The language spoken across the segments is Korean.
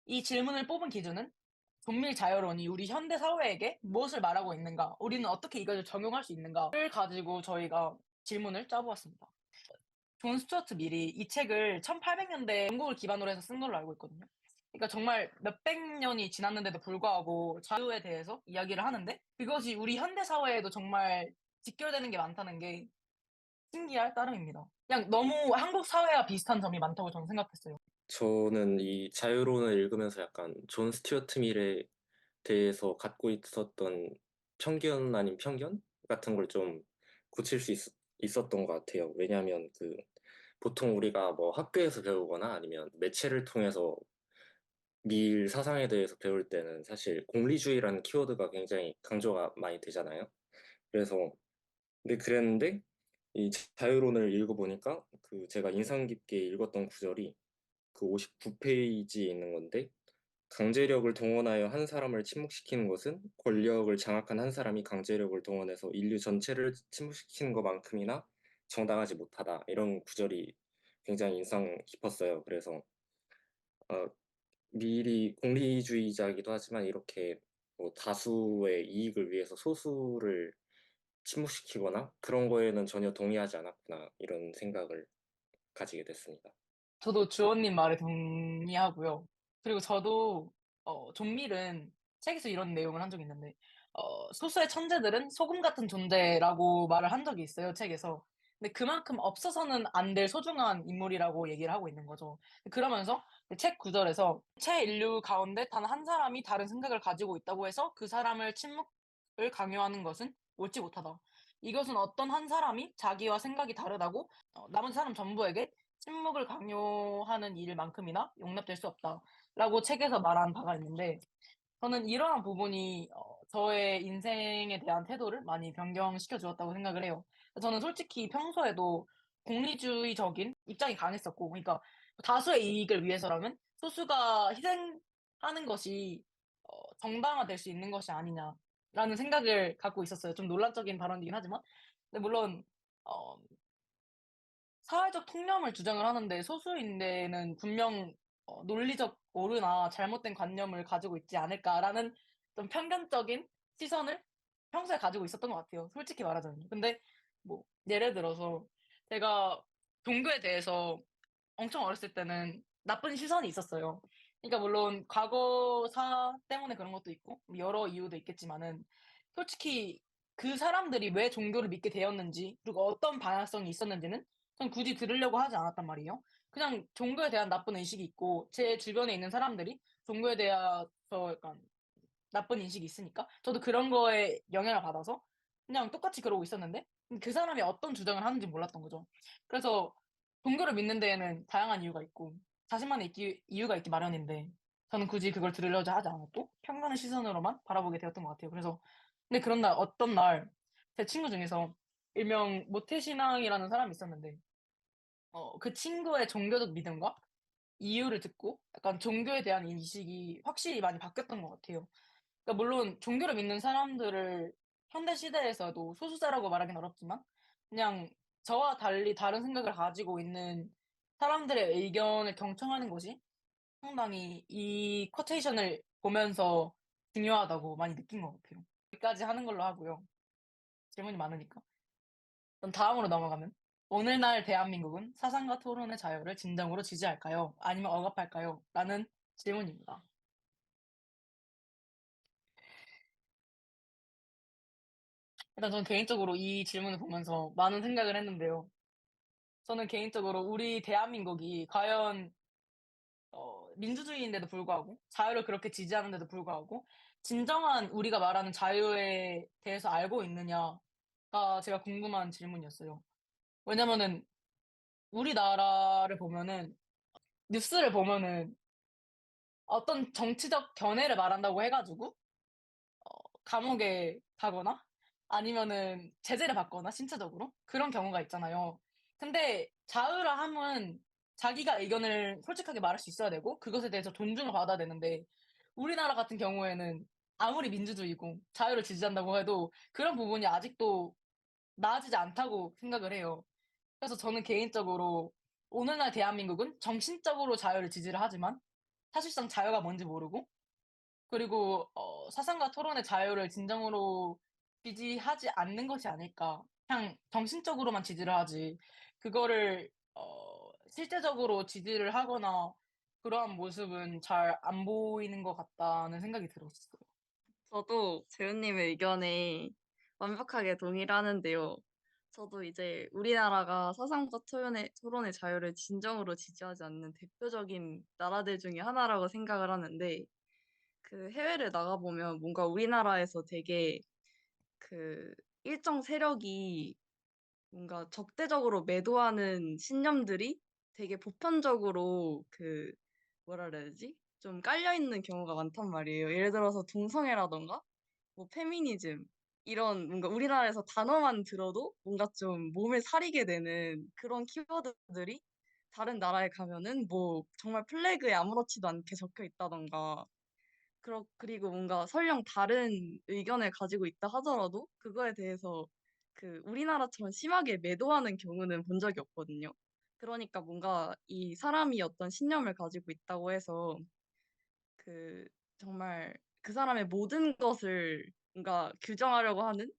이 질문을 뽑은 기준은 존밀 자유론이 우리 현대 사회에게 무엇을 말하고 있는가, 우리는 어떻게 이것을 적용할 수 있는가를 가지고 저희가 질문을 짜보았습니다. 존 스튜어트 밀이 이 책을 1800년대 영국을 기반으로 해서 쓴 걸로 알고 있거든요. 그러니까 정말 몇백 년이 지났는데도 불구하고 자유에 대해서 이야기를 하는데 그것이 우리 현대 사회에도 정말 직결되는 게 많다는 게 신기할 따름입니다. 그냥 너무 한국 사회와 비슷한 점이 많다고 저는 생각했어요. 저는 이 자유론을 읽으면서 약간 존 스튜어트 밀에 대해서 갖고 있었던 편견 아닌 편견 같은 걸 좀 고칠 수 있었던 것 같아요. 왜냐하면 보통 우리가 뭐 학교에서 배우거나 아니면 매체를 통해서 밀 사상에 대해서 배울 때는 사실 공리주의라는 키워드가 굉장히 강조가 많이 되잖아요. 그래서 근데 그랬는데 이 자유론을 읽어보니까 제가 인상 깊게 읽었던 구절이 59페이지에 있는 건데, 강제력을 동원하여 한 사람을 침묵시키는 것은 권력을 장악한 한 사람이 강제력을 동원해서 인류 전체를 침묵시키는 것만큼이나 정당하지 못하다. 이런 구절이 굉장히 인상 깊었어요. 그래서 어, 미리 공리주의자이기도 하지만 이렇게 뭐 다수의 이익을 위해서 소수를 침묵시키거나 그런 거에는 전혀 동의하지 않았구나 이런 생각을 가지게 됐습니다. 저도 주원님 말에 동의하고요. 그리고 저도 존밀은 책에서 이런 내용을 한 적이 있는데 소수의 천재들은 소금 같은 존재라고 말을 한 적이 있어요, 책에서. 근데 그만큼 없어서는 안 될 소중한 인물이라고 얘기를 하고 있는 거죠. 그러면서 책 구절에서 "체 인류 가운데 단 한 사람이 다른 생각을 가지고 있다고 해서 그 사람을 침묵을 강요하는 것은 옳지 못하다. 이것은 어떤 한 사람이 자기와 생각이 다르다고 나머지 사람 전부에게 침묵을 강요하는 일만큼이나 용납될 수 없다."라고 책에서 말한 바가 있는데 저는 이러한 부분이 저의 인생에 대한 태도를 많이 변경시켜 주었다고 생각을 해요. 저는 솔직히 평소에도 공리주의적인 입장이 강했었고, 그러니까 다수의 이익을 위해서라면 소수가 희생하는 것이 정당화될 수 있는 것이 아니냐라는 생각을 갖고 있었어요. 좀 논란적인 발언이긴 하지만. 근데 물론 어 사회적 통념을 주장을 하는데 소수인데는 분명 '논리적 오류나 잘못된 관념을 가지고 있지 않을까.'라는 좀 편견적인 시선을 평소에 가지고 있었던 것 같아요, 솔직히 말하자면요. 근데 뭐 예를 들어서 제가 종교에 대해서 엄청 어렸을 때는 나쁜 시선이 있었어요. 그러니까 물론 과거사 때문에 그런 것도 있고 뭐 여러 이유도 있겠지만은 솔직히 그 사람들이 왜 종교를 믿게 되었는지 그리고 어떤 방향성이 있었는지는 전 굳이 들으려고 하지 않았단 말이에요. 그냥 종교에 대한 나쁜 인식이 있고 제 주변에 있는 사람들이 종교에 대해서 약간 나쁜 인식이 있으니까 저도 그런 거에 영향을 받아서 그냥 똑같이 그러고 있었는데 그 사람이 어떤 주장을 하는지 몰랐던 거죠. 그래서 종교를 믿는 데에는 다양한 이유가 있고 자신만의 이유가 있기 마련인데 저는 굳이 그걸 들으려고 하지 않았고 편견의 시선으로만 바라보게 되었던 것 같아요. 그래서 근데 그런 날 어떤 날 제 친구 중에서 일명 모태신앙이라는 사람이 있었는데 그 친구의 종교적 믿음과 이유를 듣고 약간 종교에 대한 인식이 확실히 많이 바뀌었던 것 같아요. 그러니까 물론 종교를 믿는 사람들을 현대 시대에서도 소수자라고 말하긴 어렵지만 그냥 저와 달리 다른 생각을 가지고 있는 사람들의 의견을 경청하는 것이 상당히 이 쿼테이션을 보면서 중요하다고 많이 느낀 것 같아요. 여기까지 하는 걸로 하고요. 질문이 많으니까. 그럼 다음으로 넘어가면 오늘날 대한민국은 사상과 토론의 자유를 진정으로 지지할까요? 아니면 억압할까요? 라는 질문입니다. 일단 저는 개인적으로 이 질문을 보면서 많은 생각을 했는데요. 저는 개인적으로 우리 대한민국이 과연 민주주의인데도 불구하고 자유를 그렇게 지지하는데도 불구하고 진정한 우리가 말하는 자유에 대해서 알고 있느냐가 제가 궁금한 질문이었어요. 왜냐면은 우리나라를 보면은 뉴스를 보면은 어떤 정치적 견해를 말한다고 해 가지고 감옥에 가거나 아니면은 제재를 받거나 신체적으로 그런 경우가 있잖아요. 근데 자유라 함은 자기가 의견을 솔직하게 말할 수 있어야 되고 그것에 대해서 존중을 받아야 되는데 우리나라 같은 경우에는 아무리 민주주의고 자유를 지지한다고 해도 그런 부분이 아직도 나아지지 않다고 생각을 해요. 그래서 저는 개인적으로 오늘날 대한민국은 정신적으로 자유를 지지를 하지만 사실상 자유가 뭔지 모르고, 그리고 사상과 토론의 자유를 진정으로 지지하지 않는 것이 아닐까. 그냥 정신적으로만 지지를 하지 그거를 실제적으로 지지를 하거나 그러한 모습은 잘 안 보이는 것 같다는 생각이 들었어요. 저도 재훈님의 의견에 완벽하게 동의를 하는데요. 저도 이제 우리나라가 사상과 토론의 자유를 진정으로 지지하지 않는 대표적인 나라들 중에 하나라고 생각을 하는데, 그 해외를 나가보면 뭔가 우리나라에서 되게 그 일정 세력이 뭔가 적대적으로 매도하는 신념들이 되게 보편적으로 그 뭐라 그래야 되지? 좀 깔려 있는 경우가 많단 말이에요. 예를 들어서 동성애라던가 뭐 페미니즘 이런 뭔가 우리나라에서 단어만 들어도 뭔가 좀 몸을 사리게 되는 그런 키워드들이 다른 나라에 가면은 뭐 정말 플래그에 아무렇지도 않게 적혀 있다던가 그리고 뭔가 설령 다른 의견을 가지고 있다 하더라도 그거에 대해서 그 우리나라처럼 심하게 매도하는 경우는 본 적이 없거든요. 그러니까 뭔가 이 사람이 어떤 신념을 가지고 있다고 해서 그 정말 그 사람의 모든 것을 뭔가 규정하려고 하는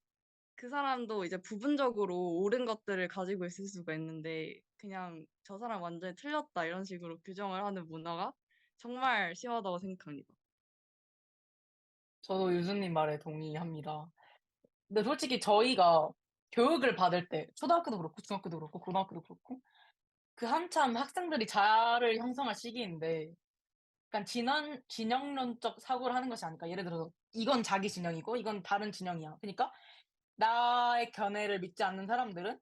그 사람도 이제 부분적으로 옳은 것들을 가지고 있을 수가 있는데 그냥 저 사람 완전히 틀렸다 이런 식으로 규정을 하는 문화가 정말 심하다고 생각합니다. 저도 유수님 말에 동의합니다. 근데 솔직히 저희가 교육을 받을 때 초등학교도 그렇고 중학교도 그렇고 고등학교도 그렇고 그 한참 학생들이 자아를 형성할 시기인데 약간 진영론적 사고를 하는 것이 아닐까. 예를 들어서 이건 자기 진영이고 이건 다른 진영이야. 그니까 나의 견해를 믿지 않는 사람들은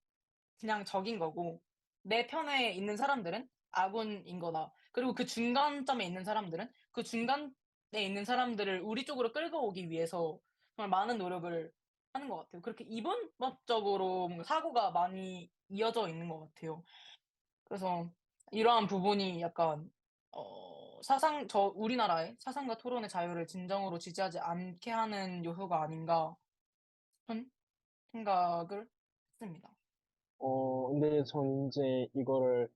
그냥 적인 거고 내 편에 있는 사람들은 아군인 거다. 그리고 그 중간점에 있는 사람들은 그 중간에 있는 사람들을 우리 쪽으로 끌고 오기 위해서 정말 많은 노력을 하는 것 같아요. 그렇게 이분법적으로 뭔가 사고가 많이 이어져 있는 것 같아요. 그래서 이러한 부분이 약간 우리나라의 사상과 토론의 자유를 진정으로 지지하지 않게 하는 요소가 아닌가 싶은 생각을 했습니다. 근데 전 이제 이거를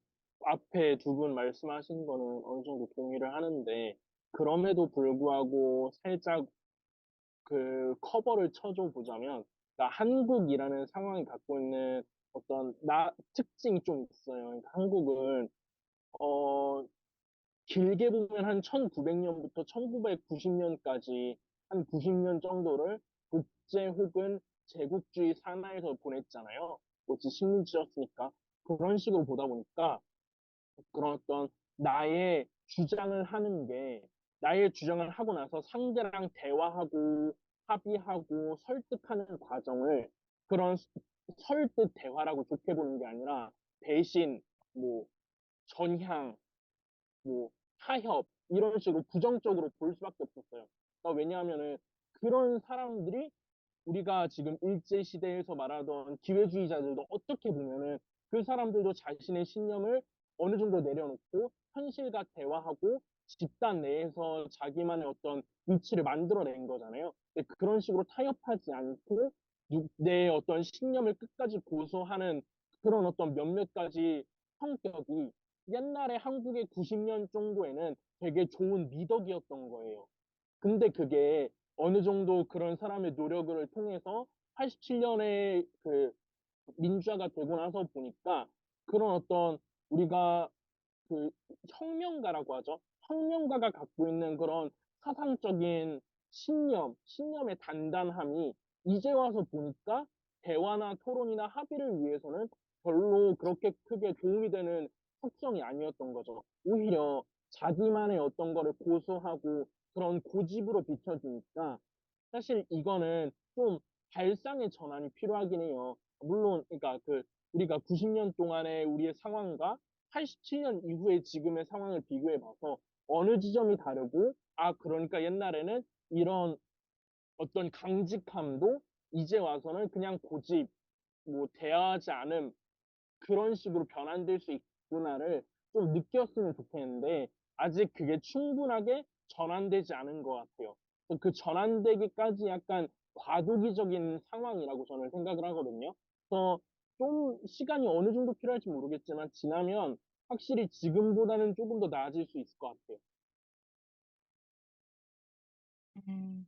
앞에 두 분 말씀하신 거는 어느 정도 동의를 하는데, 그럼에도 불구하고 살짝 그 커버를 쳐줘 보자면, 그러니까 한국이라는 상황이 갖고 있는 어떤 특징이 좀 있어요. 그러니까 한국은, 어, 길게 보면 한 1900년부터 1990년까지 한 90년 정도를 독재 혹은 제국주의 산하에서 보냈잖아요. 어찌 식민지였으니까. 그런 식으로 보다 보니까 그런 어떤 나의 주장을 하고 나서 상대랑 대화하고 합의하고 설득하는 과정을 그런 설득 대화라고 좋게 보는 게 아니라 대신 뭐 전향 뭐 타협 이런 식으로 부정적으로 볼 수밖에 없었어요. 그러니까 왜냐하면은 그런 사람들이 우리가 지금 일제 시대에서 말하던 기회주의자들도 어떻게 보면은 그 사람들도 자신의 신념을 어느 정도 내려놓고 현실과 대화하고 집단 내에서 자기만의 어떤 위치를 만들어낸 거잖아요. 근데 그런 식으로 타협하지 않고 내 어떤 신념을 끝까지 고수하는 그런 어떤 몇몇 가지 성격이 옛날에 한국의 90년 정도에는 되게 좋은 미덕이었던 거예요. 근데 그게 어느 정도 그런 사람의 노력을 통해서 87년에 그 민주화가 되고 나서 보니까 그런 어떤 우리가 그 혁명가라고 하죠. 혁명가가 갖고 있는 그런 사상적인 신념의 단단함이 이제 와서 보니까 대화나 토론이나 합의를 위해서는 별로 그렇게 크게 도움이 되는 특성이 아니었던 거죠. 오히려 자기만의 어떤 거를 고수하고 그런 고집으로 비춰지니까 사실 이거는 좀 발상의 전환이 필요하긴 해요. 물론, 그러니까 우리가 90년 동안의 우리의 상황과 87년 이후의 지금의 상황을 비교해 봐서 어느 지점이 다르고, 그러니까 옛날에는 이런 어떤 강직함도 이제 와서는 그냥 고집, 뭐, 대화하지 않음, 그런 식으로 변환될 수 있구나를 좀 느꼈으면 좋겠는데, 아직 그게 충분하게 전환되지 않은 것 같아요. 그 전환되기까지 약간 과도기적인 상황이라고 저는 생각을 하거든요. 그래서 좀 시간이 어느 정도 필요할지 모르겠지만, 지나면 확실히 지금보다는 조금 더 나아질 수 있을 것 같아요. 음.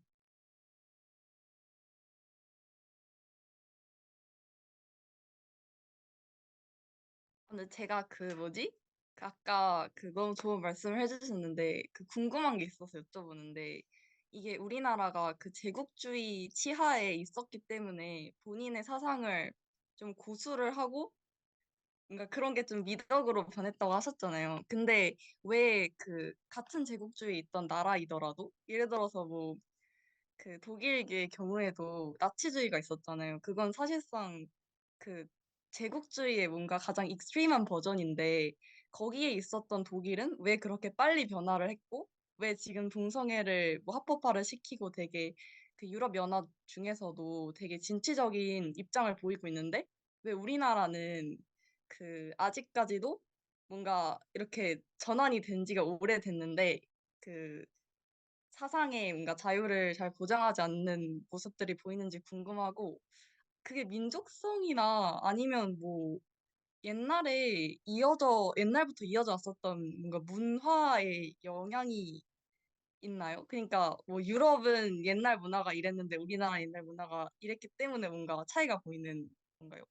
근데 제가 그 뭐지? 그 아까 그 너무 좋은 말씀을 해주셨는데 그 궁금한 게 있어서 여쭤보는데 이게 우리나라가 그 제국주의 치하에 있었기 때문에 본인의 사상을 좀 고수를 하고 뭔가 그런 게 좀 미덕으로 변했다고 하셨잖아요. 근데 왜 그 같은 제국주의에 있던 나라이더라도 예를 들어서 뭐 그 독일의 경우에도 나치주의가 있었잖아요. 그건 사실상 그 제국주의의 뭔가 가장 익스트림한 버전인데 거기에 있었던 독일은 왜 그렇게 빨리 변화를 했고 왜 지금 동성애를 뭐 합법화를 시키고 되게 그 유럽 연합 중에서도 되게 진취적인 입장을 보이고 있는데 왜 우리나라는 그 아직까지도 뭔가 이렇게 전환이 된 지가 오래됐는데 그 사상의 뭔가 자유를 잘 보장하지 않는 모습들이 보이는지 궁금하고 그게 민족성이나 아니면 뭐 옛날부터 이어져 왔었던 뭔가 문화의 영향이 있나요? 그러니까 뭐 유럽은 옛날 문화가 이랬는데 우리나라 옛날 문화가 이랬기 때문에 뭔가 차이가 보이는 건가요?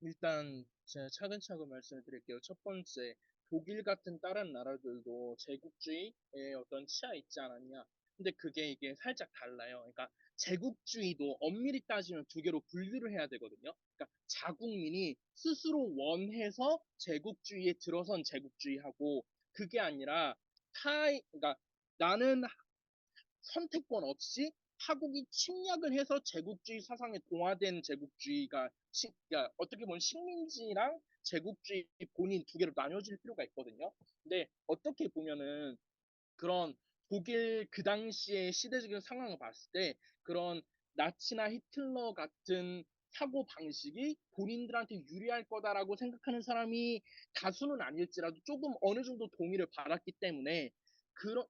일단 제가 차근차근 말씀을 드릴게요. 첫 번째, 독일 같은 다른 나라들도 제국주의의 어떤 치하 있지 않았냐? 근데 그게 이게 살짝 달라요. 그러니까 제국주의도 엄밀히 따지면 두 개로 분류를 해야 되거든요. 그러니까 자국민이 스스로 원해서 제국주의에 들어선 제국주의하고 그게 아니라 그러니까 나는 선택권 없이 타국이 침략을 해서 제국주의 사상에 동화된 제국주의가 그러니까 어떻게 보면 식민지랑 제국주의 본인 두 개로 나뉘어질 필요가 있거든요. 근데 어떻게 보면은 그런 독일 그 당시의 시대적인 상황을 봤을 때 그런 나치나 히틀러 같은 사고 방식이 본인들한테 유리할 거다라고 생각하는 사람이 다수는 아닐지라도 조금 어느 정도 동의를 받았기 때문에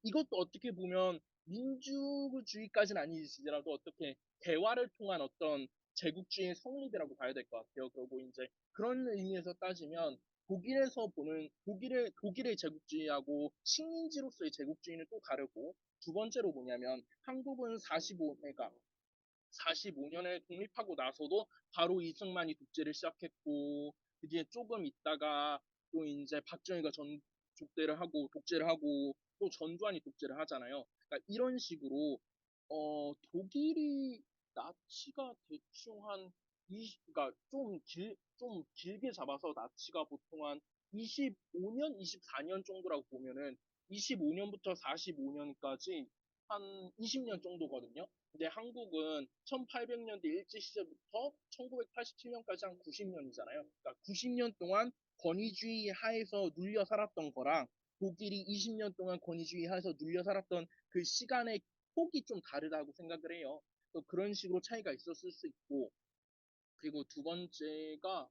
이것도 어떻게 보면 민주주의까지는 아니지라도 어떻게 대화를 통한 어떤 제국주의의 성립이라고 봐야 될 것 같아요. 그리고 이제 그런 의미에서 따지면 독일의 제국주의하고 식민지로서의 제국주의는 또 다르고 두 번째로 뭐냐면 한국은 45년에 독립하고 나서도 바로 이승만이 독재를 시작했고 그게 조금 있다가 또 이제 박정희가 독재를 하고 또 전두환이 독재를 하잖아요. 그러니까 이런 식으로 독일이 나치가 대충 한 그러니까 좀 길게 잡아서 나치가 보통 한 25년, 24년 정도라고 보면은 25년부터 45년까지 한 20년 정도거든요. 근데 한국은 1800년대 일제 시절부터 1987년까지 한 90년이잖아요. 그러니까 90년 동안 권위주의 하에서 눌려 살았던 거랑 독일이 20년 동안 권위주의 하에서 눌려 살았던 그 시간의 폭이 좀 다르다고 생각을 해요. 또 그런 식으로 차이가 있었을 수 있고, 그리고 두 번째가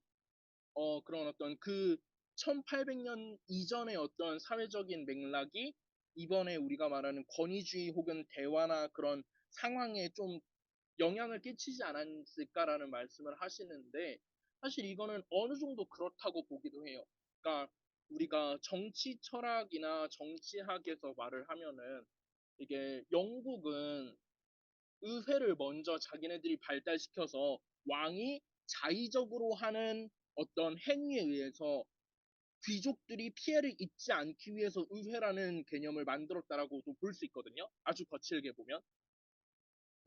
그런 어떤 그 1800년 이전의 어떤 사회적인 맥락이 이번에 우리가 말하는 권위주의 혹은 대화나 그런 상황에 좀 영향을 끼치지 않았을까라는 말씀을 하시는데 사실 이거는 어느 정도 그렇다고 보기도 해요. 그러니까 우리가 정치 철학이나 정치학에서 말을 하면은 이게 영국은 의회를 먼저 자기네들이 발달시켜서 왕이 자의적으로 하는 어떤 행위에 의해서 귀족들이 피해를 입지 않기 위해서 의회라는 개념을 만들었다라고도 볼 수 있거든요. 아주 거칠게 보면.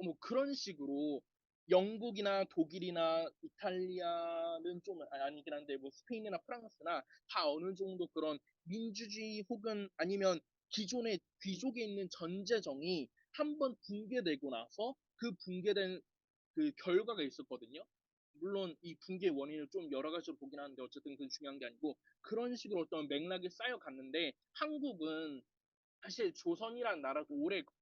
뭐 그런 식으로 영국이나 독일이나 이탈리아는 좀 아니긴 한데 뭐 스페인이나 프랑스나 다 어느 정도 그런 민주주의 혹은 아니면 기존의 귀족에 있는 전제정이 한번 붕괴되고 나서 그 붕괴된 그 결과가 있었거든요. 물론 이 붕괴 원인을 좀 여러 가지로 보긴 하는데 어쨌든 그건 중요한 게 아니고 그런 식으로 어떤 맥락이 쌓여갔는데 한국은 사실 조선이란 나라도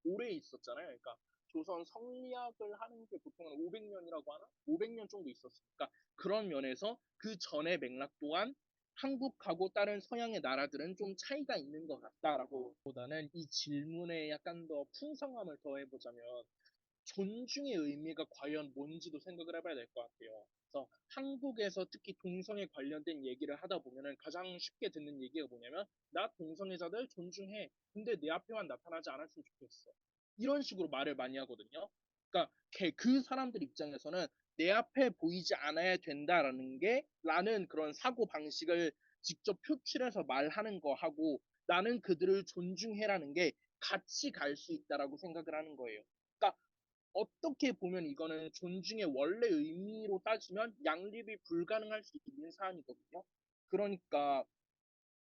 오래 있었잖아요. 그러니까 조선 성리학을 하는 게 보통 한 500년이라고 하나? 500년 정도 있었으니까 그런 면에서 그 전의 맥락 또한 한국하고 다른 서양의 나라들은 좀 차이가 있는 것 같다라고 보다는 이 질문에 약간 더 풍성함을 더해보자면 존중의 의미가 과연 뭔지도 생각을 해봐야 될 것 같아요. 그래서 한국에서 특히 동성애 관련된 얘기를 하다 보면은 가장 쉽게 듣는 얘기가 뭐냐면 나 동성애자들 존중해. 근데 내 앞에만 나타나지 않았으면 좋겠어. 이런 식으로 말을 많이 하거든요. 그러니까 그 사람들 입장에서는 내 앞에 보이지 않아야 된다라는 게 라는 그런 사고 방식을 직접 표출해서 말하는 거 하고 나는 그들을 존중해라는 게 같이 갈 수 있다라고 생각을 하는 거예요. 그러니까 어떻게 보면 이거는 존중의 원래 의미로 따지면 양립이 불가능할 수 있는 사안이거든요. 그러니까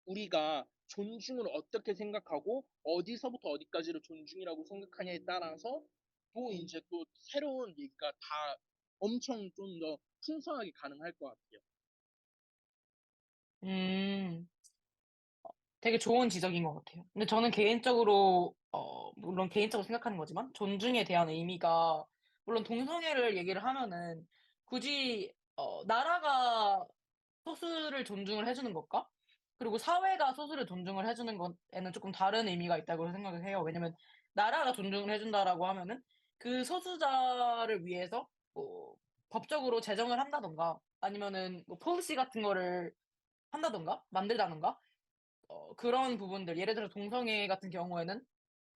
우리가 존중을 어떻게 생각하고 어디서부터 어디까지를 존중이라고 생각하냐에 따라서 또 이제 또 새로운 얘기가 다 엄청 좀 더 풍성하게 가능할 것 같아요. 음. 되게 좋은 지적인 것 같아요. 근데 저는 개인적으로 물론 개인적으로 생각하는 거지만 존중에 대한 의미가 물론 동성애를 얘기를 하면은 굳이 나라가 소수를 존중을 해 주는 것과 그리고 사회가 소수를 존중을 해 주는 것에는 쪼끔 다른 의미가 있다고 생각을 해요. 왜냐면 나라가 존중을 해 준다라고 하면은 그 소수자를 위해서 뭐 법적으로 제정을 한다든가 아니면은 뭐 policy 같은 거를 한다든가 만들다든가 그런 부분들 예를 들어 동성애 같은 경우에는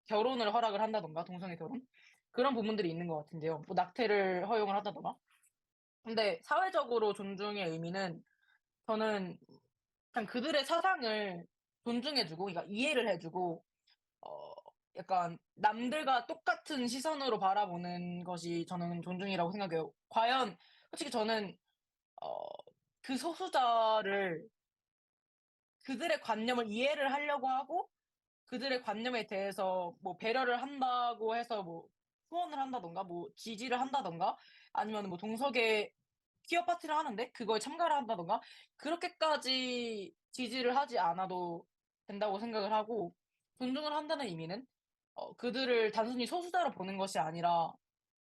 결혼을 허락을 한다든가 동성애 결혼 그런 부분들이 있는 것 같은데요. 뭐 낙태를 허용을 한다든가. 근데 사회적으로 존중의 의미는 저는 그냥 그들의 사상을 존중해 주고 그러니까 이해를 해 주고 어 약간 남들과 똑같은 시선으로 바라보는 것이 저는 존중이라고 생각해요. 과연 솔직히 저는 어 그 소수자를 그들의 관념을 이해를 하려고 하고 그들의 관념에 대해서 뭐 배려를 한다고 해서 뭐 후원을 한다든가 뭐 지지를 한다든가 아니면은 뭐 동성애 퀴어 파티를 하는데 그거에 참가를 한다든가 그렇게까지 지지를 하지 않아도 된다고 생각을 하고 존중을 한다는 의미는 그들을 단순히 소수자로 보는 것이 아니라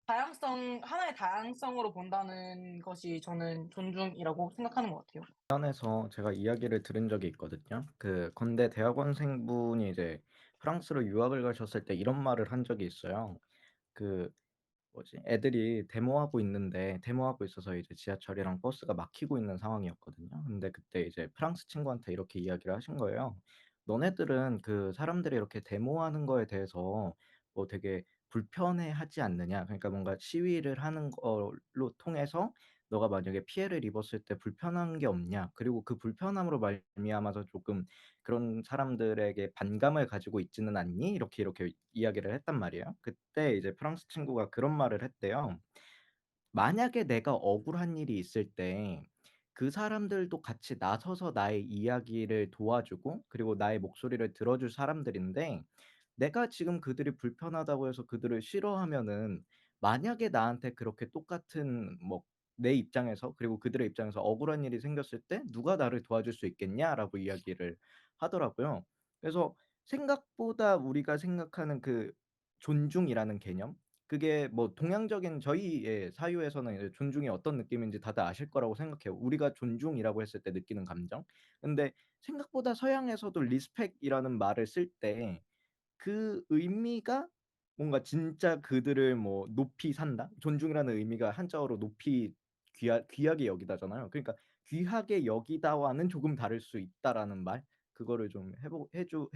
하나의 다양성으로 본다는 것이 저는 존중이라고 생각하는 것 같아요. 관련해서 제가 이야기를 들은 적이 있거든요. 그 건대 대학원생분이 이제 프랑스로 유학을 가셨을 때 이런 말을 한 적이 있어요. 그 뭐지? 애들이 데모하고 있어서 이제 지하철이랑 버스가 막히고 있는 상황이었거든요. 근데 그때 이제 프랑스 친구한테 이렇게 이야기를 하신 거예요. "너네들은 그 사람들이 이렇게 데모하는 거에 대해서 뭐 되게 불편해하지 않느냐? 그러니까 뭔가 시위를 하는 걸로 통해서 너가 만약에 피해를 입었을 때 불편한 게 없냐? 그리고 그 불편함으로 말미암아서 조금 그런 사람들에게 반감을 가지고 있지는 않니?" 이렇게 이야기를 했단 말이에요. 그때 이제 프랑스 친구가 그런 말을 했대요. 만약에 내가 억울한 일이 있을 때 그 사람들도 같이 나서서 나의 이야기를 도와주고 그리고 나의 목소리를 들어줄 사람들인데 내가 지금 그들이 불편하다고 해서 그들을 싫어하면은 만약에 나한테 그렇게 똑같은 뭐 내 입장에서 그리고 그들의 입장에서 억울한 일이 생겼을 때 "누가 나를 도와줄 수 있겠냐?"라고 이야기를 하더라고요. 그래서 생각보다 우리가 생각하는 그 존중이라는 개념 그게 뭐 동양적인 저희의 사유에서는 이제 존중이 어떤 느낌인지 다들 아실 거라고 생각해요. 우리가 존중이라고 했을 때 느끼는 감정. 근데 생각보다 서양에서도 리스펙이라는 말을 쓸 때 그 의미가 뭔가 진짜 그들을 뭐 높이 산다? 존중이라는 의미가 한자어로 높이 귀하게 여기다잖아요. 그러니까 '귀하게 여기다.'와는 조금 다를 수 있다라는 말 그거를 좀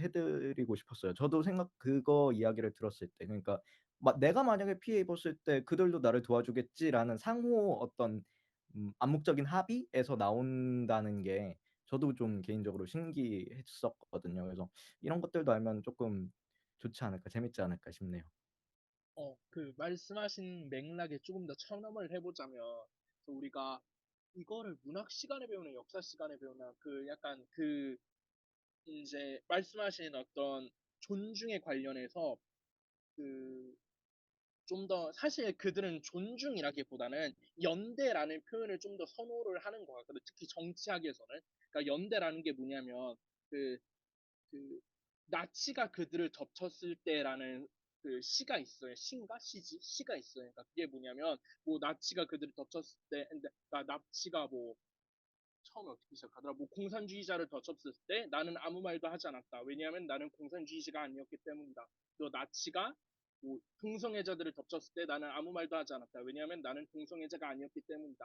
해 드리고 싶었어요. 저도 그거 이야기를 들었을 때 그러니까 '내가 만약에 피해 입었을 때 그들도 나를 도와주겠지.'라는 상호 어떤 암묵적인 합의에서 나온다는 게 저도 좀 개인적으로 신기했었거든요. 그래서 이런 것들도 알면 쪼끔 좋지 않을까 재밌지 않을까 싶네요. 그 말씀하신 맥락에 조금 더 첨언을 해보자면 우리가 이거를 문학 시간에 배우나 역사 시간에 배우나 그 약간 그 이제 말씀하신 어떤 존중에 관련해서 그 좀 더 사실 그들은 존중이라기보다는 연대라는 표현을 좀 더 선호를 하는 것 같거든요. 특히 정치학에서는. 그러니까 연대라는 게 뭐냐면 그, 그 나치가 그들을 덮쳤을 때라는 그 시가 있어요. 시인가? 시지? 시가 있어요. 그러니까 그게 뭐냐면 뭐 나치가 그들을 덮쳤을 때, 근데 나치가 뭐 처음에 어떻게 시작하더라? 뭐 공산주의자를 덮쳤을 때 나는 아무 말도 하지 않았다. 왜냐하면 나는 공산주의자가 아니었기 때문이다. 또 나치가 뭐 동성애자들을 덮쳤을 때 나는 아무 말도 하지 않았다. 왜냐하면 나는 동성애자가 아니었기 때문이다.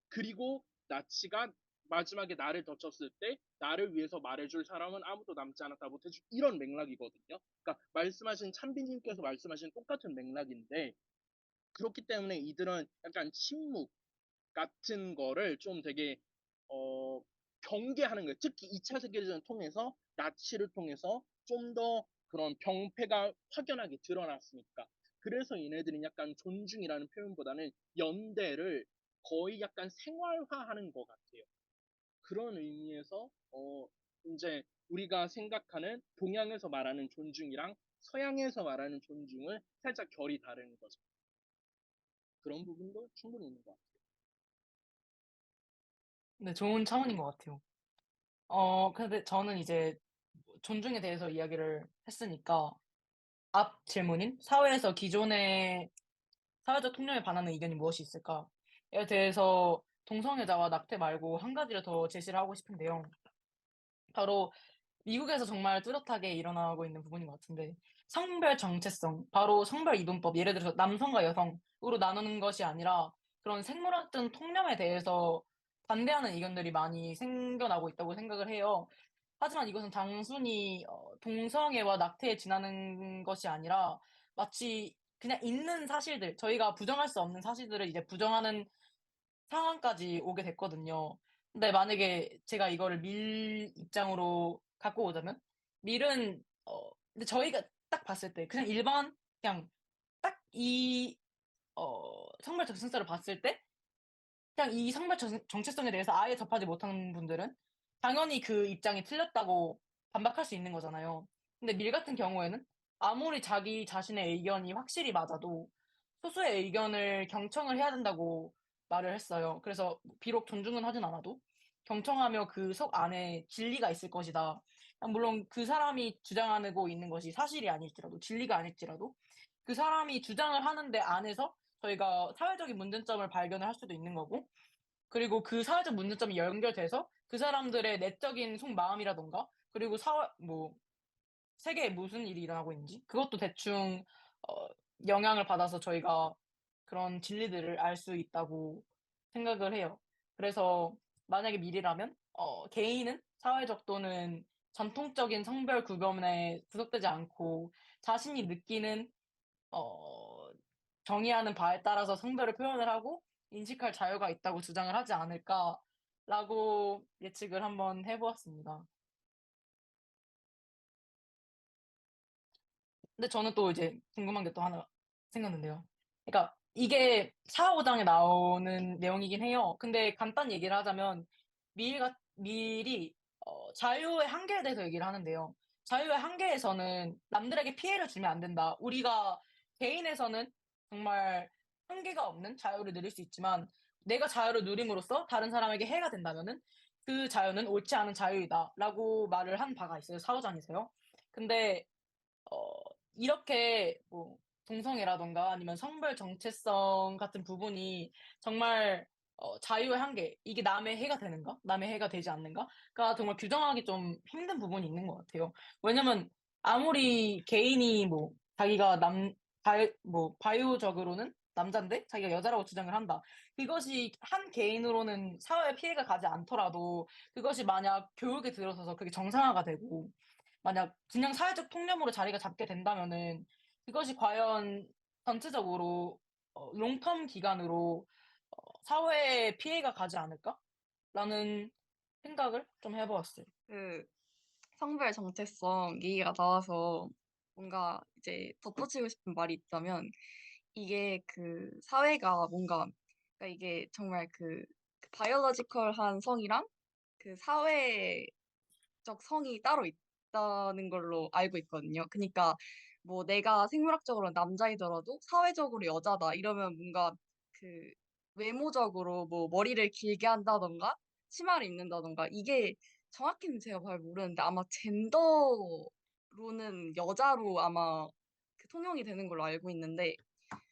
그리고 나치가 마지막에 나를 덧쳤을 때 나를 위해서 말해줄 사람은 아무도 남지 않았다 못해줄 이런 맥락이거든요. 그러니까 말씀하신 찬비님께서 말씀하신 똑같은 맥락인데 그렇기 때문에 이들은 약간 침묵 같은 거를 좀 되게 경계하는 거예요. 특히 2차 세계대전을 통해서 나치를 통해서 좀 더 그런 병폐가 확연하게 드러났으니까. 그래서 얘네들은 약간 존중이라는 표현보다는 연대를 거의 약간 생활화하는 것 같아요. 그런 의미에서 이제 우리가 생각하는 동양에서 말하는 존중이랑 서양에서 말하는 존중은 살짝 결이 다른 거죠. 그런 부분도 충분히 있는 것 같아요. 네, 좋은 차원인 것 같아요. 근데 저는 이제 존중에 대해서 이야기를 했으니까 앞 질문인 사회에서 기존의 사회적 통념에 반하는 의견이 무엇이 있을까에 대해서 동성애자와 낙태 말고 한 가지를 더 제시를 하고 싶은데요. 바로 미국에서 정말 뚜렷하게 일어나고 있는 부분인 것 같은데 성별 정체성, 바로 성별 이동법, 예를 들어서 남성과 여성으로 나누는 것이 아니라 그런 생물학적 통념에 대해서 반대하는 의견들이 많이 생겨나고 있다고 생각을 해요. 하지만 이것은 단순히 동성애와 낙태에 지나는 것이 아니라 마치 그냥 있는 사실들, 저희가 부정할 수 없는 사실들을 이제 부정하는 상황까지 오게 됐거든요. 근데 만약에 제가 이거를 밀 입장으로 갖고 오자면 밀은 근데 저희가 딱 봤을 때 그냥 일반 그냥 딱 이 성별 정체성을 봤을 때 그냥 이 성별 정체성에 대해서 아예 접하지 못하는 분들은 당연히 그 입장이 틀렸다고 반박할 수 있는 거잖아요. 근데 밀 같은 경우에는 아무리 자기 자신의 의견이 확실히 맞아도 소수의 의견을 경청을 해야 된다고 말을 했어요. 그래서 비록 존중은 하진 않아도 경청하며 그 속 안에 진리가 있을 것이다. 물론 그 사람이 주장하고 있는 것이 사실이 아닐지라도 진리가 아닐지라도 그 사람이 주장을 하는데 안에서 저희가 사회적인 문제점을 발견을 할 수도 있는 거고 그리고 그 사회적 문제점이 연결돼서 그 사람들의 내적인 속마음이라던가 그리고 세계에 무슨 일이 일어나고 있는지 그것도 대충 어 영향을 받아서 저희가 그런 진리들을 알 수 있다고 생각을 해요. 그래서 만약에 미리라면 개인은 사회적 또는 전통적인 성별 구별에 구속되지 않고 자신이 느끼는 어 정의하는 바에 따라서 성별을 표현을 하고 인식할 자유가 있다고 주장을 하지 않을까라고 예측을 한번 해 보았습니다. 근데 저는 또 이제 궁금한 게 또 하나 생겼는데요. 그러니까 이게 4, 5 장에 나오는 내용이긴 해요. 근데 간단히 얘기를 하자면 밀이 자유의 한계에 대해서 얘기를 하는데요. 자유의 한계에서는 남들에게 피해를 주면 안 된다. 우리가 개인에서는 정말 한계가 없는 자유를 누릴 수 있지만 내가 자유를 누림으로써 다른 사람에게 해가 된다면은 그 자유는 옳지 않은 자유이다라고 말을 한 바가 있어요. 4, 5 장에서요. 근데 어 이렇게 뭐 동성애라든가 아니면 성별 정체성 같은 부분이 정말 자유의 한계, 이게 남의 해가 되는가? 남의 해가 되지 않는가?가 정말 규정하기 좀 힘든 부분이 있는 것 같아요. 왜냐면 아무리 개인이 뭐 자기가 바이오적으로는 남잔데 자기가 여자라고 주장을 한다. 그것이 한 개인으로는 사회에 피해가 가지 않더라도 그것이 만약 교육에 들어서서 그게 정상화가 되고 만약 그냥 사회적 통념으로 자리가 잡게 된다면은 그것이 과연 전체적으로 롱텀 기간으로 사회에 피해가 가지 않을까라는 생각을 좀 해 보았어요. 그 성별 정체성 얘기가 나와서 뭔가 이제 덧붙이고 싶은 말이 있다면 이게 그 사회가 뭔가 그러니까 이게 정말 그 바이올로지컬한 성이랑 그 사회적 성이 따로 있다는 걸로 알고 있거든요. 그니까 뭐 내가 생물학적으로 남자이더라도 사회적으로 여자다 이러면 뭔가 그 외모적으로 뭐 머리를 길게 한다던가 치마를 입는다던가 이게 정확히는 제가 잘 모르는데 아마 젠더로는 여자로 아마 그 통용이 되는 걸로 알고 있는데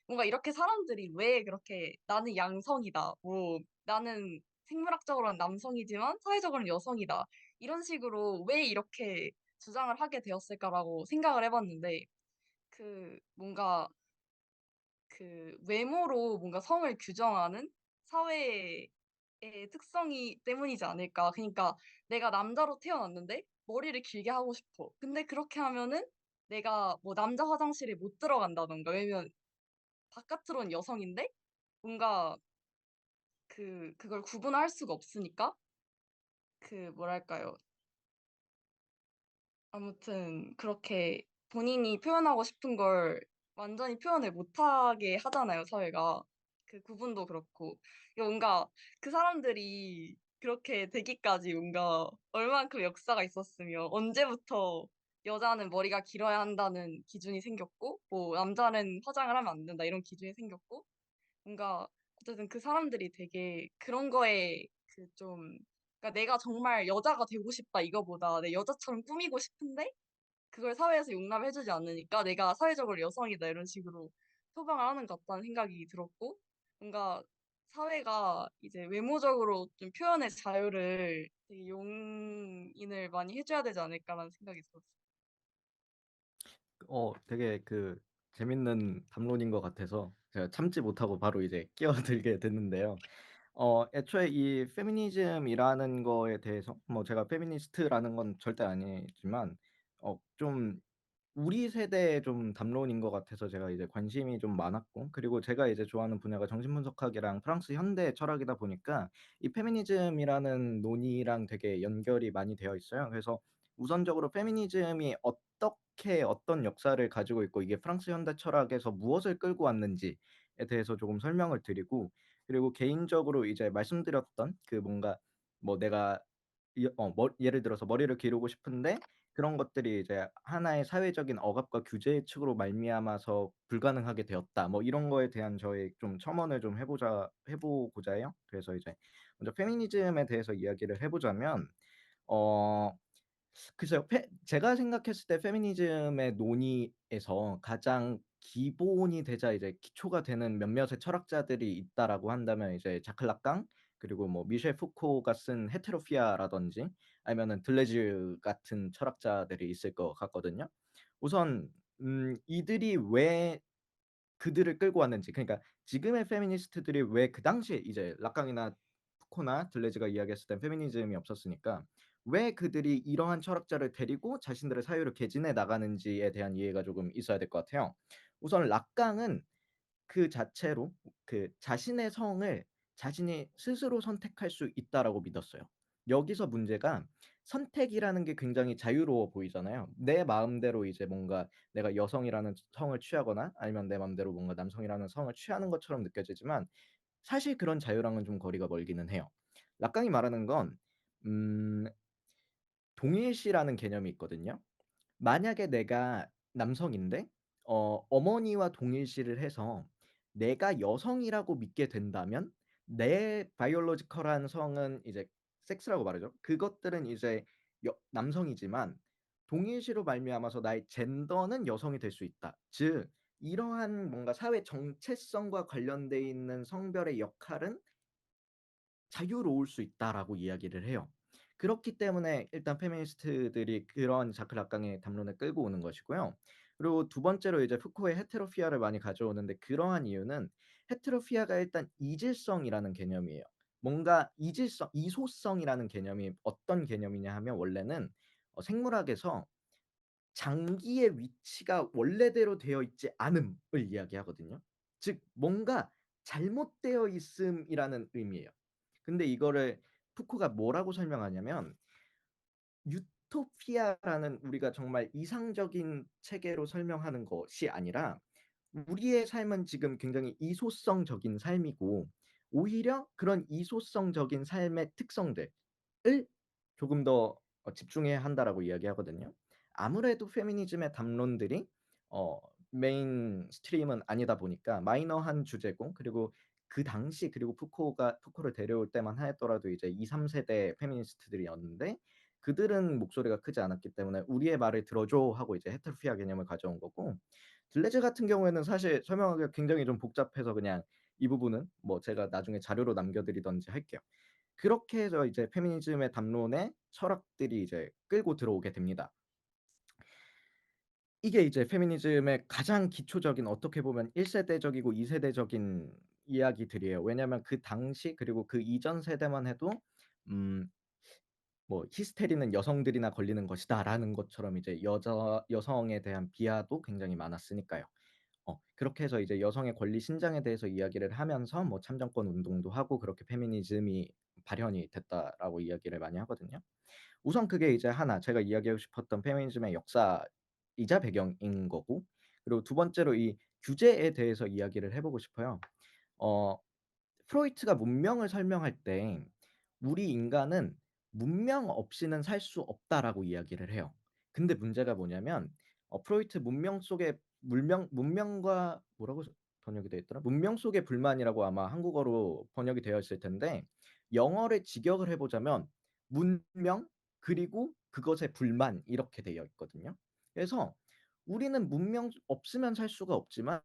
뭔가 이렇게 사람들이 왜 그렇게 나는 양성이다. 뭐 나는 생물학적으로는 남성이지만 사회적으로는 여성이다. 이런 식으로 왜 이렇게 주장을 하게 되었을까라고 생각을 해봤는데 뭔가 그 외모로 뭔가 성을 규정하는 사회 특성이 때문이지 않을까. 그러니까 내가 남자로 태어났는데 머리를 길게 하고 싶어. 근데 그렇게 하면은 내가 뭐 남자 화장실에 못 들어간다던가. 왜냐면 바깥으로는 여성인데 뭔가 그걸 구분할 수가 없으니까 뭐랄까요. 아무튼 그렇게 본인이 표현하고 싶은 걸 완전히 표현을 못하게 하잖아요, 사회가. 그 구분도 그렇고. 이게 뭔가 그 사람들이 그렇게 되기까지 뭔가 얼만큼 역사가 있었으며 언제부터 여자는 머리가 길어야 한다는 기준이 생겼고 뭐 남자는 화장을 하면 안 된다 이런 기준이 생겼고 뭔가 어쨌든 그 사람들이 되게 그런 거에 그러니까 내가 정말 여자가 되고 싶다 이거보다 내 여자처럼 꾸미고 싶은데 그걸 사회에서 용납해주지 않으니까 내가 사회적으로 여성이다 이런 식으로 표방을 하는 것 같다는 생각이 들었고 뭔가 사회가 이제 외모적으로 좀 표현의 자유를 되게 용인을 많이 해줘야 되지 않을까라는 생각이 들었어요. 되게 재밌는 담론인 것 같아서 제가 참지 못하고 바로 이제 끼어들게 됐는데요. 애초에 이 페미니즘이라는 거에 대해서 뭐 제가 페미니스트라는 건 절대 아니지만 좀 우리 세대의 좀 담론인 것 같아서 제가 이제 관심이 좀 많았고, 그리고 제가 이제 좋아하는 분야가 정신분석학이랑 프랑스 현대 철학이다 보니까 이 페미니즘이라는 논의랑 되게 연결이 많이 되어 있어요. 그래서 우선적으로 페미니즘이 어떻게 어떤 역사를 가지고 있고 이게 프랑스 현대 철학에서 무엇을 끌고 왔는지에 대해서 조금 설명을 드리고, 그리고 개인적으로 이제 말씀드렸던 뭔가 뭐 내가 예를 들어서 머리를 기르고 싶은데 그런 것들이 이제 하나의 사회적인 억압과 규제의 측으로 말미암아서 불가능하게 되었다. 뭐 이런 거에 대한 저의 좀 첨언을 좀 해보고자 해요. 그래서 이제 먼저 페미니즘에 대해서 이야기를 해보자면 어 글쎄요. 제가 생각했을 때 페미니즘의 논의에서 가장 기본이 되자 이제 기초가 되는 몇몇의 철학자들이 있다라고 한다면 이제 자클 락강, 그리고 뭐 미셸 푸코가 쓴 헤테로피아라든지 아니면은 들레즈 같은 철학자들이 있을 것 같거든요. 우선 이들이 왜 그들을 끌고 왔는지, 그러니까 지금의 페미니스트들이 왜 그 당시에 이제 락강이나 푸코나 들레즈가 이야기했을 땐 페미니즘이 없었으니까 왜 그들이 이러한 철학자를 데리고 자신들의 사유를 개진해 나가는지에 대한 이해가 조금 있어야 될 것 같아요. 우선 락강은 그 자체로 자신의 성을 자신이 스스로 선택할 수 있다라고 믿었어요. 여기서 문제가 선택이라는 게 굉장히 자유로워 보이잖아요. 내 마음대로 이제 뭔가 내가 여성이라는 성을 취하거나 아니면 내 마음대로 뭔가 남성이라는 성을 취하는 것처럼 느껴지지만 사실 그런 자유랑은 좀 거리가 멀기는 해요. 락강이 말하는 건 음 동일시라는 개념이 있거든요. 만약에 내가 남성인데 어머니와 동일시를 해서 내가 여성이라고 믿게 된다면 내 바이올로지컬한 성은 이제 섹스라고 말하죠. 그것들은 이제 남성이지만 동일시로 말미암아서 나의 젠더는 여성이 될 수 있다. 즉 이러한 뭔가 사회 정체성과 관련돼 있는 성별의 역할은 자유로울 수 있다라고 이야기를 해요. 그렇기 때문에 일단 페미니스트들이 그런 자크 락강의 담론을 끌고 오는 것이고요. 그리고 두 번째로 이제 푸코의 헤테로피아를 많이 가져오는데 그러한 이유는 헤테로피아가 일단 이질성이라는 개념이에요. 뭔가 이소성이라는 개념이 어떤 개념이냐 하면 원래는 생물학에서 장기의 위치가 원래대로 되어 있지 않음을 이야기하거든요. 즉 뭔가 잘못되어 있음이라는 의미예요. 근데 이거를 푸코가 뭐라고 설명하냐면 유토피아라는 우리가 정말 이상적인 체계로 설명하는 것이 아니라 우리의 삶은 지금 굉장히 이소성적인 삶이고 오히려 그런 이소성적인 삶의 특성들을 조금 더 집중해야 한다라고 이야기하거든요. 아무래도 페미니즘의 담론들이 어 메인스트림은 아니다 보니까 마이너한 주제고, 그리고 그 당시 그리고 푸코를 데려올 때만 하였더라도 이제 2-3 세대 페미니스트들이었는데 그들은 목소리가 크지 않았기 때문에 "우리의 말을 들어줘." 하고 이제 헤테로피아 개념을 가져온 거고, 들레즈 같은 경우에는 사실 설명하기가 굉장히 좀 복잡해서 그냥 이 부분은 뭐 제가 나중에 자료로 남겨 드리든지 할게요. 그렇게 해서 이제 페미니즘의 담론에 철학들이 이제 끌고 들어오게 됩니다. 이게 이제 페미니즘의 가장 기초적인, 어떻게 보면 1세대적이고 2세대적인 이야기들이에요. 왜냐면 그 당시 그리고 그 이전 세대만 해도 뭐 "히스테리는 여성들이나 걸리는 것이다."라는 것처럼 이제 여성에 대한 비하도 굉장히 많았으니까요. 그렇게 해서 이제 여성의 권리 신장에 대해서 이야기를 하면서 뭐 참정권 운동도 하고 그렇게 페미니즘이 발현이 됐다라고 이야기를 많이 하거든요. 우선 그게 이제 하나 제가 이야기하고 싶었던 페미니즘의 역사이자 배경인 거고, 그리고 두 번째로 이 규제에 대해서 이야기를 해 보고 싶어요. 어 프로이트가 문명을 설명할 때 "우리 인간은 문명 없이는 살 수 없다."라고 이야기를 해요. 근데 문제가 뭐냐면 프로이트 문명과 뭐라고 번역이 되어 있더라? 문명 속의 불만이라고 아마 한국어로 번역이 되어 있을 텐데, 영어를 직역을 해 보자면 문명 그리고 그것의 불만 이렇게 되어 있거든요. 그래서 우리는 문명 없으면 살 수가 없지만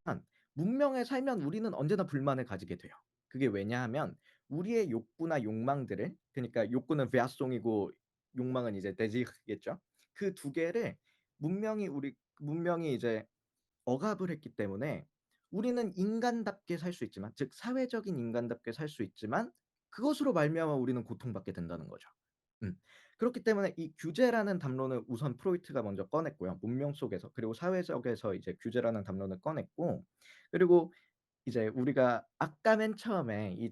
문명에 살면 우리는 언제나 불만을 가지게 돼요. 그게 왜냐하면 우리의 욕구나 욕망들을, 그러니까 욕구는 베아송이고 욕망은 이제 데지르겠죠. 그 두 개를 문명이 이제 억압을 했기 때문에 우리는 인간답게 살 수 있지만, 즉 사회적인 인간답게 살 수 있지만 그것으로 말미암아 우리는 고통받게 된다는 거죠. 음. 그렇기 때문에 이 규제라는 담론을 우선 프로이트가 먼저 꺼냈고요. 문명 속에서, 그리고 사회적에서 이제 규제라는 담론을 꺼냈고, 그리고 이제 우리가 아까 맨 처음에 이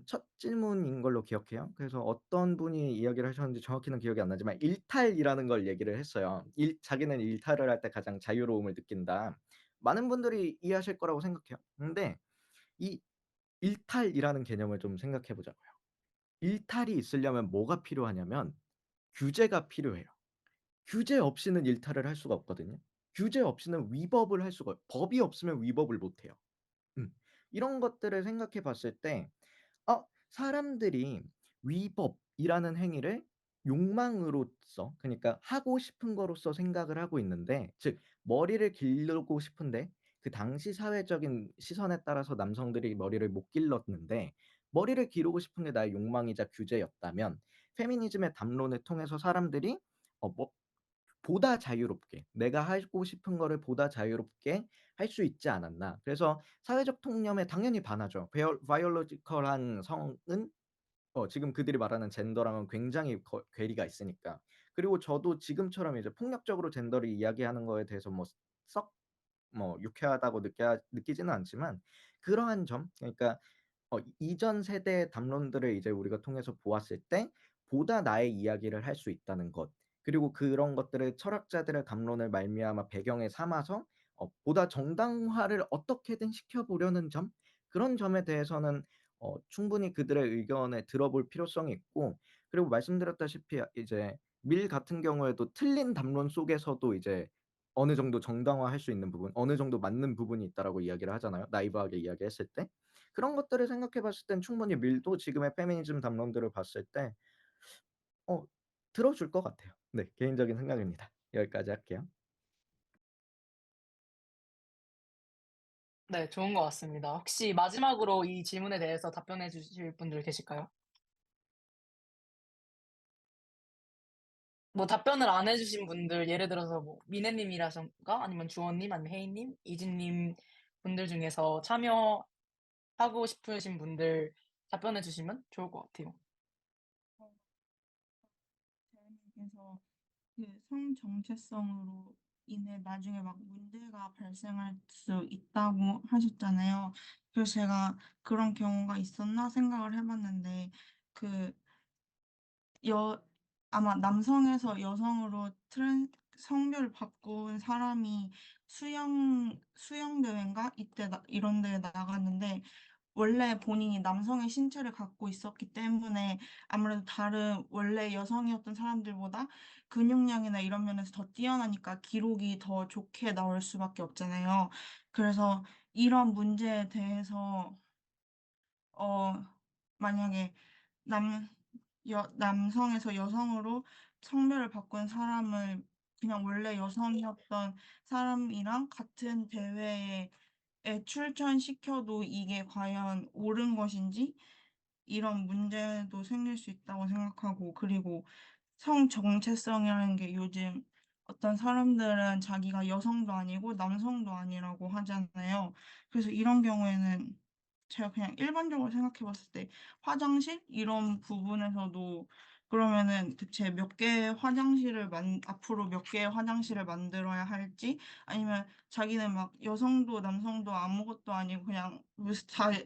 첫 질문인 걸로 기억해요. 그래서 어떤 분이 이야기를 하셨는지 정확히는 기억이 안 나지만 일탈이라는 걸 얘기를 했어요. 자기는 일탈을 할 때 가장 자유로움을 느낀다. 많은 분들이 이해하실 거라고 생각해요. 근데 이 일탈이라는 개념을 좀 생각해 보자고요. 일탈이 있으려면 뭐가 필요하냐면 규제가 필요해요. 규제 없이는 일탈을 할 수가 없거든요. 규제 없이는 위법을 할 수가 법이 없으면 위법을 못 해요. 음. 이런 것들을 생각해 봤을 때 사람들이 위법이라는 행위를 욕망으로써, 그러니까 하고 싶은 거로써 생각을 하고 있는데, 즉 머리를 기르고 싶은데 그 당시 사회적인 시선에 따라서 남성들이 머리를 못 길렀는데 머리를 기르고 싶은 게 나의 욕망이자 규제였다면, 페미니즘의 담론을 통해서 사람들이 뭐 보다 자유롭게, 내가 하고 싶은 거를 보다 자유롭게 할 수 있지 않았나. 그래서 사회적 통념에 당연히 반하죠. 바이올로지컬한 성은 지금 그들이 말하는 젠더랑은 굉장히 괴리가 있으니까. 그리고 저도 지금처럼 이제 폭력적으로 젠더를 이야기하는 거에 대해서 썩 유쾌하다고 느끼지는 않지만, 그러한 점, 그러니까 이전 세대의 담론들을 이제 우리가 통해서 보았을 때 보다 나의 이야기를 할 수 있다는 것, 그리고 그런 것들을 철학자들의 담론을 말미암아 배경에 삼아서 보다 정당화를 어떻게든 시켜보려는 점, 그런 점에 대해서는 충분히 그들의 의견을 들어볼 필요성이 있고, 그리고 말씀드렸다시피 이제 밀 같은 경우에도 틀린 담론 속에서도 이제 어느 정도 정당화할 수 있는 부분, 어느 정도 맞는 부분이 있다라고 이야기를 하잖아요, 나이브하게 이야기했을 때. 그런 것들을 생각해 봤을 땐 충분히 밀도 지금의 페미니즘 담론들을 봤을 때 들어줄 것 같아요. 네. 개인적인 생각입니다. 여기까지 할게요. 네, 좋은 것 같습니다. 혹시 마지막으로 이 질문에 대해서 답변해 주실 분들 계실까요? 뭐 답변을 안 해 주신 분들, 예를 들어서 뭐 미네 님이라든가 아니면 주원 님 아니면 혜인 님, 이진 님 분들 중에서 참여하고 싶으신 분들 답변해 주시면 좋을 것 같아요. 대한민국에서 그 성 정체성으로 인해 나중에 막 문제가 발생할 수 있다고 하셨잖아요. 그래서 제가 그런 경우가 있었나 생각을 해봤는데 그 여 아마 남성에서 여성으로 성별을 바꾼 사람이 수영 대회인가 이때 이런 데에 나갔는데 원래 본인이 남성의 신체를 갖고 있었기 때문에 아무래도 다른 원래 여성이었던 사람들보다 근육량이나 이런 면에서 더 뛰어나니까 기록이 더 좋게 나올 수밖에 없잖아요. 그래서 이런 문제에 대해서 어 만약에 남 남성에서 여성으로 성별을 바꾼 사람을 그냥 원래 여성이었던 사람이랑 같은 대회에 출전시켜도 이게 과연 옳은 것인지 이런 문제도 생길 수 있다고 생각하고, 그리고 성 정체성이라는 게 요즘 어떤 사람들은 자기가 여성도 아니고 남성도 아니라고 하잖아요. 그래서 이런 경우에는 제가 그냥 일반적으로 생각해 봤을 때 화장실 이런 부분에서도 그러면은 대체 몇 개의 화장실을 앞으로 몇 개의 화장실을 만들어야 할지, 아니면 자기는 막 여성도 남성도 아무것도 아니고 그냥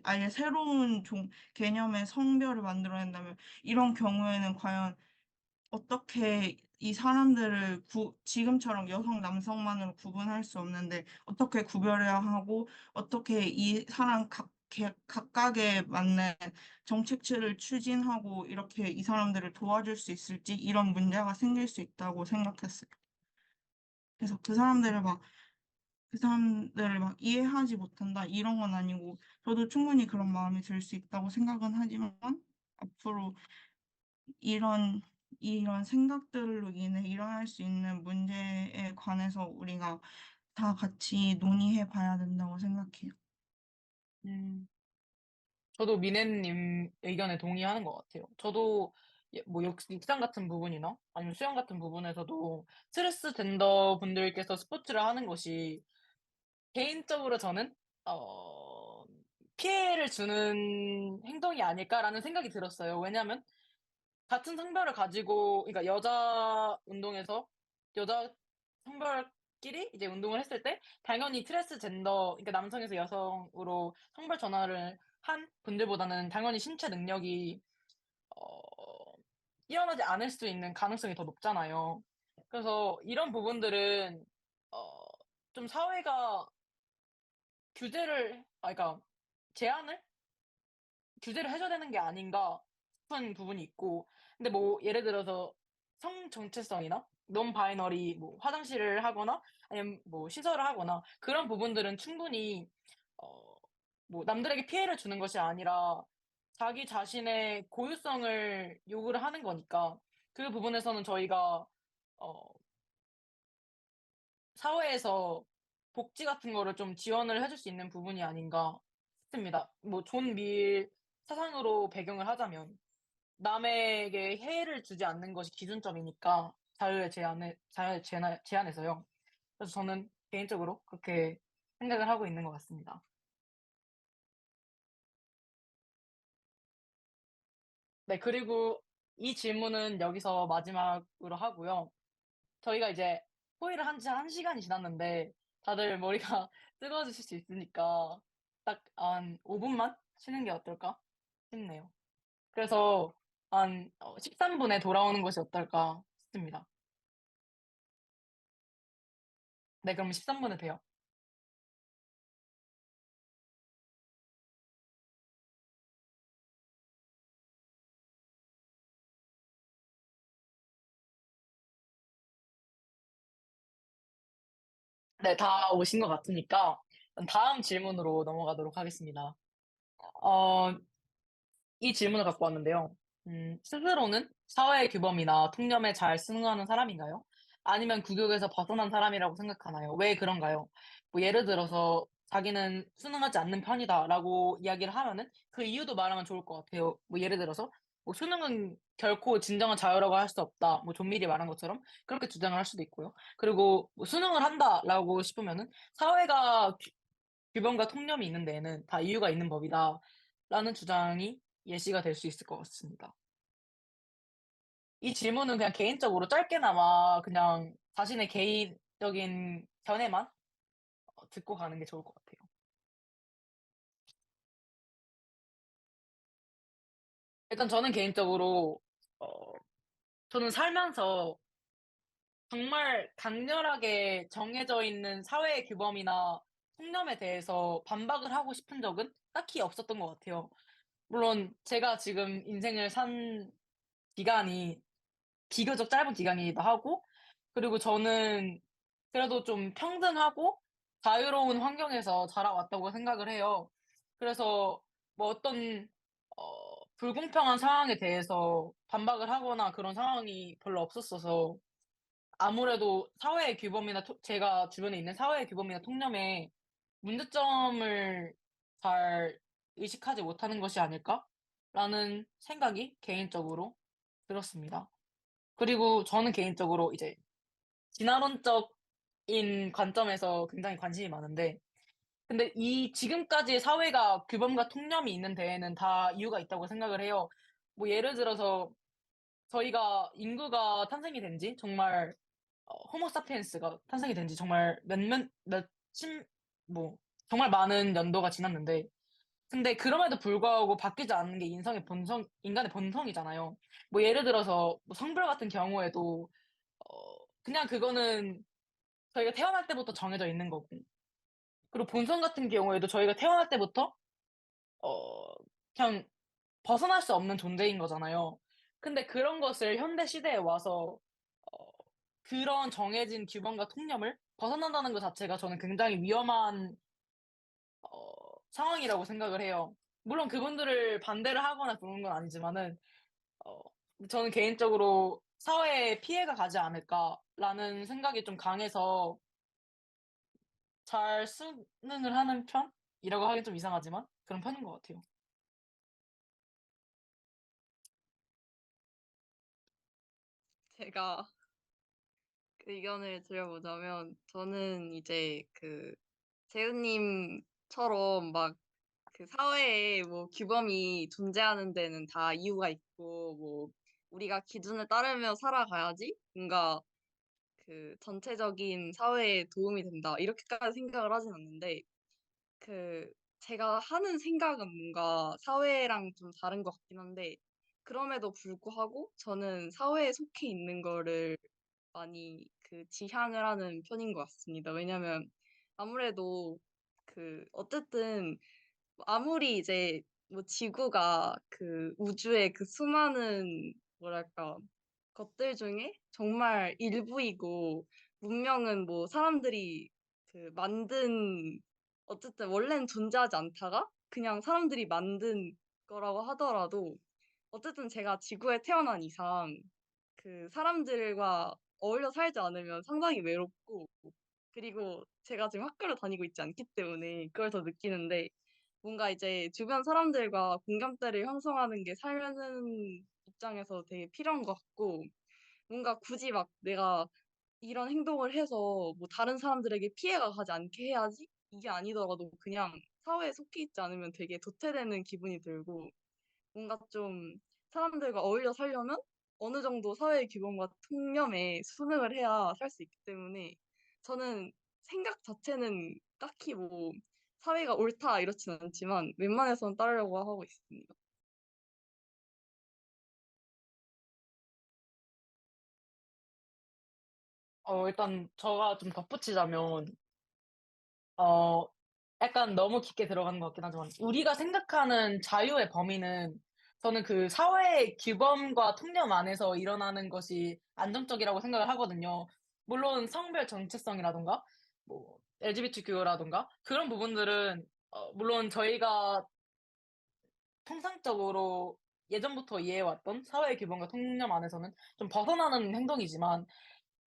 아예 새로운 개념의 성별을 만들어야 한다면, 이런 경우에는 과연 어떻게 이 사람들을 지금처럼 여성, 남성만으로 구분할 수 없는데 어떻게 구별해야 하고, 어떻게 이 사람 각각에 맞는 정책들을 추진하고 이렇게 이 사람들을 도와줄 수 있을지, 이런 문제가 생길 수 있다고 생각했어요. 그래서 그 사람들을 막 이해하지 못한다 이런 건 아니고, 저도 충분히 그런 마음이 들 수 있다고 생각은 하지만, 앞으로 이런 생각들로 인해 일어날 수 있는 문제에 관해서 우리가 다 같이 논의해 봐야 된다고 생각해요. 음. 저도 미네님 의견에 동의하는 것 같아요. 저도 뭐 육상 같은 부분이나 아니면 수영 같은 부분에서도 트랜스젠더 분들께서 스포츠를 하는 것이 개인적으로 저는 어, 피해를 주는 행동이 아닐까라는 생각이 들었어요. 왜냐하면 같은 성별을 가지고, 그러니까 여자 운동에서 여자 성별끼리 이제 운동을 했을 때 당연히 트랜스젠더, 그러니까 남성에서 여성으로 성별 전환을 한 분들보다는 당연히 신체 능력이 어, 뛰어나지 않을 수 있는 가능성이 더 높잖아요. 그래서 이런 부분들은 어, 좀 사회가 그러니까 제한을 규제를 해줘야 되는 게 아닌가 싶은 부분이 있고, 근데 뭐 예를 들어서 성 정체성이나 논 바이너리 뭐 화장실을 하거나 아니면 뭐 시설을 하거나 그런 부분들은 충분히 어, 뭐 남들에게 피해를 주는 것이 아니라 자기 자신의 고유성을 요구를 하는 거니까, 그 부분에서는 저희가 어, 사회에서 복지 같은 거를 좀 지원을 해줄 수 있는 부분이 아닌가 싶습니다. 뭐 존 밀 사상으로 배경을 하자면 남에게 해해를 주지 않는 것이 기준점이니까 제한에서요. 그래서 저는 개인적으로 그렇게 생각을 하고 있는 것 같습니다. 네, 그리고 이 질문은 여기서 마지막으로 하고요. 저희가 이제 호의를 한 지 1시간이 지났는데 다들 머리가 뜨거워지실 수 있으니까 딱 한 5분만 쉬는 게 어떨까 싶네요. 그래서 한 13분에 돌아오는 것이 어떨까 싶습니다. 네, 그럼 13분에 봬요. 네, 다 오신 것 같으니까 다음 질문으로 넘어가도록 하겠습니다. 어, 이 질문을 갖고 왔는데요. 스스로는 사회의 규범이나 통념에 잘 순응하는 사람인가요? 아니면 구격에서 벗어난 사람이라고 생각하나요? 왜 그런가요? 뭐 예를 들어서 자기는 순응하지 않는 편이다라고 이야기를 하면은 그 이유도 말하면 좋을 것 같아요. 뭐 예를 들어서 뭐 수능은 결코 진정한 자유라고 할 수 없다. 뭐 존 밀이 말한 것처럼 그렇게 주장을 할 수도 있고요. 그리고 뭐 수능을 한다라고 싶으면은 사회가 규범과 통념이 있는 데에는 다 이유가 있는 법이다라는 주장이 예시가 될 수 있을 것 같습니다. 이 질문은 그냥 개인적으로 짧게나마 그냥 자신의 개인적인 견해만 듣고 가는 게 좋을 것 같아요. 일단 저는 개인적으로 어 저는 살면서 정말 강렬하게 정해져 있는 사회의 규범이나 통념에 대해서 반박을 하고 싶은 적은 딱히 없었던 것 같아요. 물론 제가 지금 인생을 산 기간이 비교적 짧은 기간이기도 하고, 그리고 저는 그래도 좀 평등하고 자유로운 환경에서 자라왔다고 생각을 해요. 그래서 뭐 어떤 불공평한 상황에 대해서 반박을 하거나 그런 상황이 별로 없었어서, 아무래도 사회의 규범이나 제가 주변에 있는 사회의 규범이나 통념에 문제점을 잘 의식하지 못하는 것이 아닐까라는 생각이 개인적으로 들었습니다. 그리고 저는 개인적으로 이제 진화론적인 관점에서 굉장히 관심이 많은데, 근데 이 지금까지의 사회가 규범과 통념이 있는 데에는 다 이유가 있다고 생각을 해요. 뭐 예를 들어서 저희가 인구가 탄생이 된 지 정말 호모사피엔스가 탄생이 된 지 정말 몇십 뭐 정말 많은 연도가 지났는데 근데 그럼에도 불구하고 바뀌지 않는 게 인간의 본성이잖아요. 뭐 예를 들어서 뭐 성별 같은 경우에도 그냥 그거는 저희가 태어날 때부터 정해져 있는 거고 그리고 본성 같은 경우에도 저희가 태어날 때부터 어 그냥 벗어날 수 없는 존재인 거잖아요. 근데 그런 것을 현대 시대에 와서 어 그런 정해진 규범과 통념을 벗어난다는 것 자체가 저는 굉장히 위험한 상황이라고 생각을 해요. 물론 그분들을 반대를 하거나 그런 건 아니지만은 어 저는 개인적으로 '사회에 피해가 가지 않을까.'라는 생각이 좀 강해서 잘 수능을 하는 편이라고 하긴 좀 이상하지만 그런 편인 것 같아요. 제가 의견을 드려보자면 저는 이제 그 재훈님처럼 막 그 사회에 뭐 규범이 존재하는 데는 다 이유가 있고 뭐 우리가 기준을 따르며 살아가야지 뭔가 그 전체적인 사회에 도움이 된다 이렇게까지 생각을 하진 않는데 그 제가 하는 생각은 뭔가 사회랑 좀 다른 것 같긴 한데 그럼에도 불구하고 저는 사회에 속해 있는 거를 많이 그 지향을 하는 편인 것 같습니다. 왜냐면 아무래도 그 어쨌든 아무리 이제 뭐 지구가 그 우주의 그 수많은 뭐랄까 것들 중에 정말 일부이고 문명은 뭐 사람들이 그 만든 어쨌든 원래는 존재하지 않다가 그냥 사람들이 만든 거라고 하더라도 어쨌든 제가 지구에 태어난 이상 그 사람들과 어울려 살지 않으면 상당히 외롭고 그리고 제가 지금 학교를 다니고 있지 않기 때문에 그걸 더 느끼는데 뭔가 이제 주변 사람들과 공감대를 형성하는 게 살는 입장에서 되게 필요한 것 같고 뭔가 굳이 막 내가 이런 행동을 해서 뭐 다른 사람들에게 피해가 가지 않게 해야지 이게 아니더라도 그냥 사회에 속해 있지 않으면 되게 도태되는 기분이 들고 뭔가 좀 사람들과 어울려 살려면 어느 정도 사회의 규범과 통념에 순응을 해야 살 수 있기 때문에 저는 생각 자체는 딱히 뭐 사회가 옳다 이렇진 않지만 웬만해서는 따르려고 하고 있습니다. 일단 제가 좀 덧붙이자면 어 약간 너무 깊게 들어가는 것 같긴 하지만 우리가 생각하는 자유의 범위는 저는 그 사회의 규범과 통념 안에서 일어나는 것이 안정적이라고 생각을 하거든요. 물론 성별 정체성이라든가 뭐 LGBTQ라든가 그런 부분들은 물론 저희가 통상적으로 예전부터 이해해왔던 사회의 규범과 통념 안에서는 좀 벗어나는 행동이지만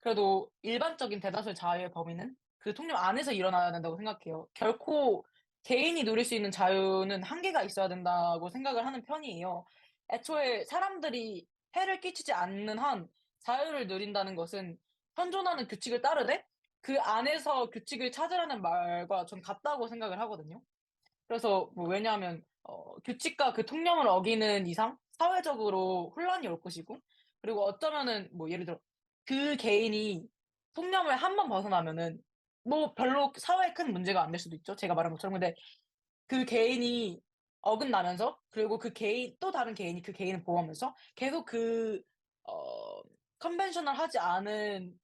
그래도 일반적인 대다수의 자유의 범위는 그 통념 안에서 일어나야 된다고 생각해요. 결코 개인이 누릴 수 있는 자유는 한계가 있어야 된다고 생각을 하는 편이에요. 애초에 사람들이 해를 끼치지 않는 한 자유를 누린다는 것은 현존하는 규칙을 따르되 그 안에서 규칙을 찾으라는 말과 전 같다고 생각을 하거든요. 그래서 뭐 왜냐하면 규칙과 그 통념을 어기는 이상 사회적으로 혼란이 올 것이고 그리고 어쩌면은 뭐 예를 들어 그 개인이 통념을 한 번 벗어나면은 뭐 별로 사회에 큰 문제가 안 될 수도 있죠, 제가 말한 것처럼. 근데 그 개인이 어긋나면서 그리고 그 개인 또 다른 개인이 그 개인을 보호하면서 계속 그 어 컨벤셔널하지 않은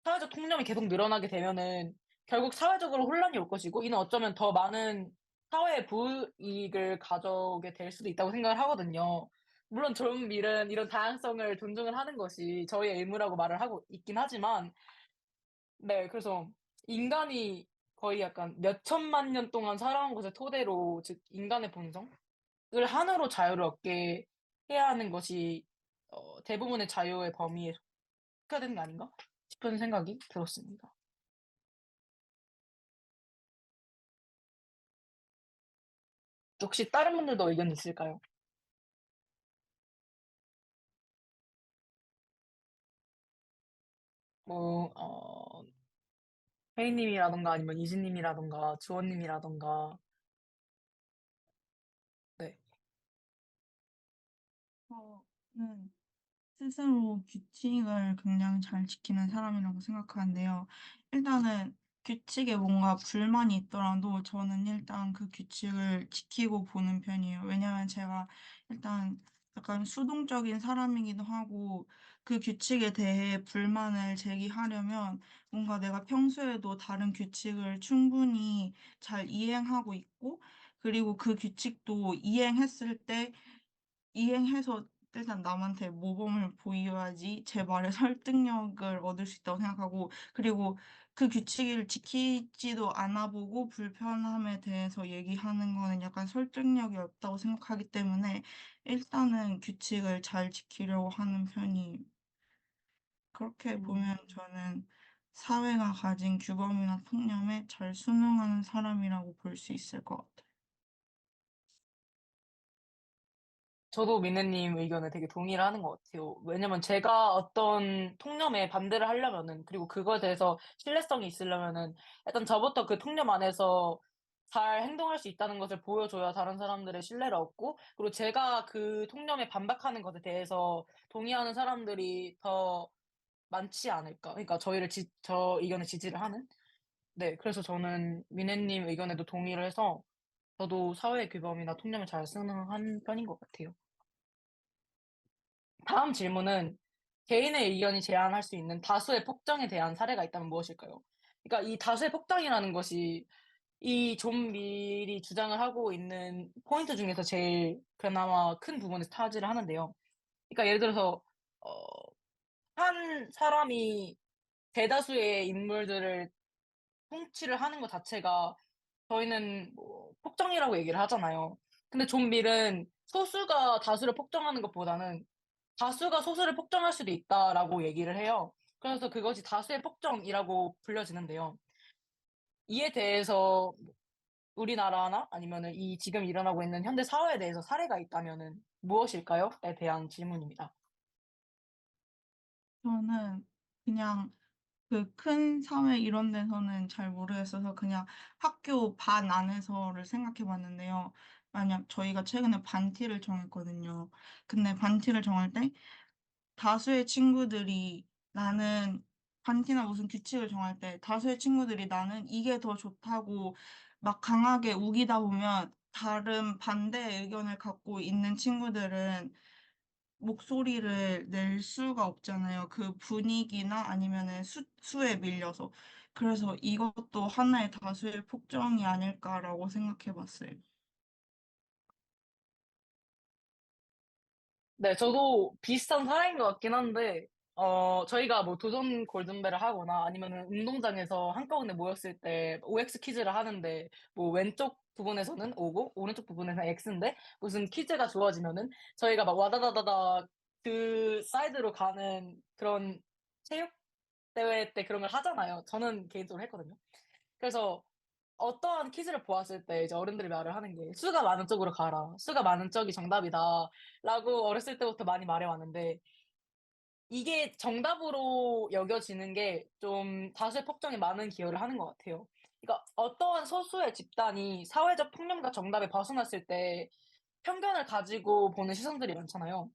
사회적 통념이 계속 늘어나게 되면은 결국 사회적으로 혼란이 올 것이고 이는 어쩌면 더 많은 사회의 불이익을 가져오게 될 수도 있다고 생각을 하거든요. 물론 좀 이런 다양성을 존중을 하는 것이 저희의 의무라고 말을 하고 있긴 하지만 네 그래서 인간이 거의 약간 몇 천만 년 동안 살아온 것을 토대로 즉 인간의 본성을 한으로 자유를 얻게 해야 하는 것이 대부분의 자유의 범위에 속해야 되는 게 아닌가 싶은 생각이 들었습니다. 혹시 다른 분들도 의견 있을까요? 뭐 혜인님이라던가 아니면 이진님이라던가 주원님이라던가. 네. 저는 스스로 규칙을 굉장히 잘 지키는 사람이라고 생각하는데요. 일단은 규칙에 뭔가 불만이 있더라도 저는 일단 그 규칙을 지키고 보는 편이에요. 왜냐면 제가 일단 약간 수동적인 사람이기도 하고 그 규칙에 대해 불만을 제기하려면 뭔가 내가 평소에도 다른 규칙을 충분히 잘 이행하고 있고 그리고 그 규칙도 이행해서 일단 남한테 모범을 보여야지 제 말에 설득력을 얻을 수 있다고 생각하고 그리고 그 규칙을 지키지도 않아 보고 불편함에 대해서 얘기하는 거는 약간 설득력이 없다고 생각하기 때문에 일단은 규칙을 잘 지키려고 하는 편이에요. 그렇게 보면 저는 사회가 가진 규범이나 통념에 잘 순응하는 사람이라고 볼 수 있을 것 같아요. 저도 미네님 의견에 되게 동의를 하는 것 같아요. 왜냐면 제가 어떤 통념에 반대를 하려면은, 그리고 그거에 대해서 신뢰성이 있으려면은, 일단 저부터 그 통념 안에서 잘 행동할 수 있다는 것을 보여줘야 다른 사람들의 신뢰를 얻고, 그리고 제가 그 통념에 반박하는 것에 대해서 동의하는 사람들이 더 많지 않을까. 그러니까 저 의견에 지지를 하는? 네, 그래서 저는 미네님 의견에도 동의를 해서, 저도 사회의 규범이나 통념을 잘 순응하는 편인 것 같아요. 다음 질문은 개인의 의견이 제한할 수 있는 다수의 폭정에 대한 사례가 있다면 무엇일까요? 그러니까 이 다수의 폭정이라는 것이 이 존 밀이 주장을 하고 있는 포인트 중에서 제일 그나마 큰 부분에서 차지를 하는데요. 그러니까 예를 들어서 어, 한 사람이 대다수의 인물들을 통치를 하는 것 자체가 저희는 뭐 폭정이라고 얘기를 하잖아요. 근데 존 밀은 소수가 다수를 폭정하는 것보다는 다수가 소수를 폭정할 수도 있다라고 얘기를 해요. 그래서 그것이 다수의 폭정이라고 불려지는데요. 이에 대해서 우리나라나 아니면은 이 지금 일어나고 있는 현대 사회에 대해서 사례가 있다면은 무엇일까요? 에 대한 질문입니다. 저는 그냥 그 큰 사회 이런 데서는 잘 모르겠어서 그냥 학교 반 안에서를 생각해 봤는데요. 만약 저희가 최근에 반티를 정했거든요. 근데 반티를 정할 때 다수의 친구들이 나는 반티나 무슨 규칙을 정할 때 다수의 친구들이 나는 이게 더 좋다고 막 강하게 우기다 보면 다른 반대 의견을 갖고 있는 친구들은 목소리를 낼 수가 없잖아요. 그 분위기나 아니면은 수에 밀려서. 그래서 이것도 하나의 다수의 폭정이 아닐까라고 생각해 봤어요. 네, 저도 비슷한 사례인 것 같긴 한데, 저희가 뭐 도전 골든벨을 하거나 아니면은 운동장에서 한꺼번에 모였을 때 OX 퀴즈를 하는데, 뭐 왼쪽 부분에서는 O고, 오른쪽 부분에서는 X인데, 무슨 퀴즈가 주어지면은 저희가 막 와다다다다 그 사이드로 가는 그런 체육 대회 때 그런 걸 하잖아요. 저는 개인적으로 했거든요. 그래서 어떠한 퀴즈를 보았을 때 이제 어른들이 말을 하는 게 수가 많은 쪽으로 가라. 수가 많은 쪽이 정답이다. 라고 어렸을 때부터 많이 말해왔는데 이게 정답으로 여겨지는 게 좀 다수의 폭정에 많은 기여를 하는 것 같아요. 그러니까 어떠한 소수의 집단이 사회적 통념과 정답에 벗어났을 때 편견을 가지고 보는 시선들이 많잖아요.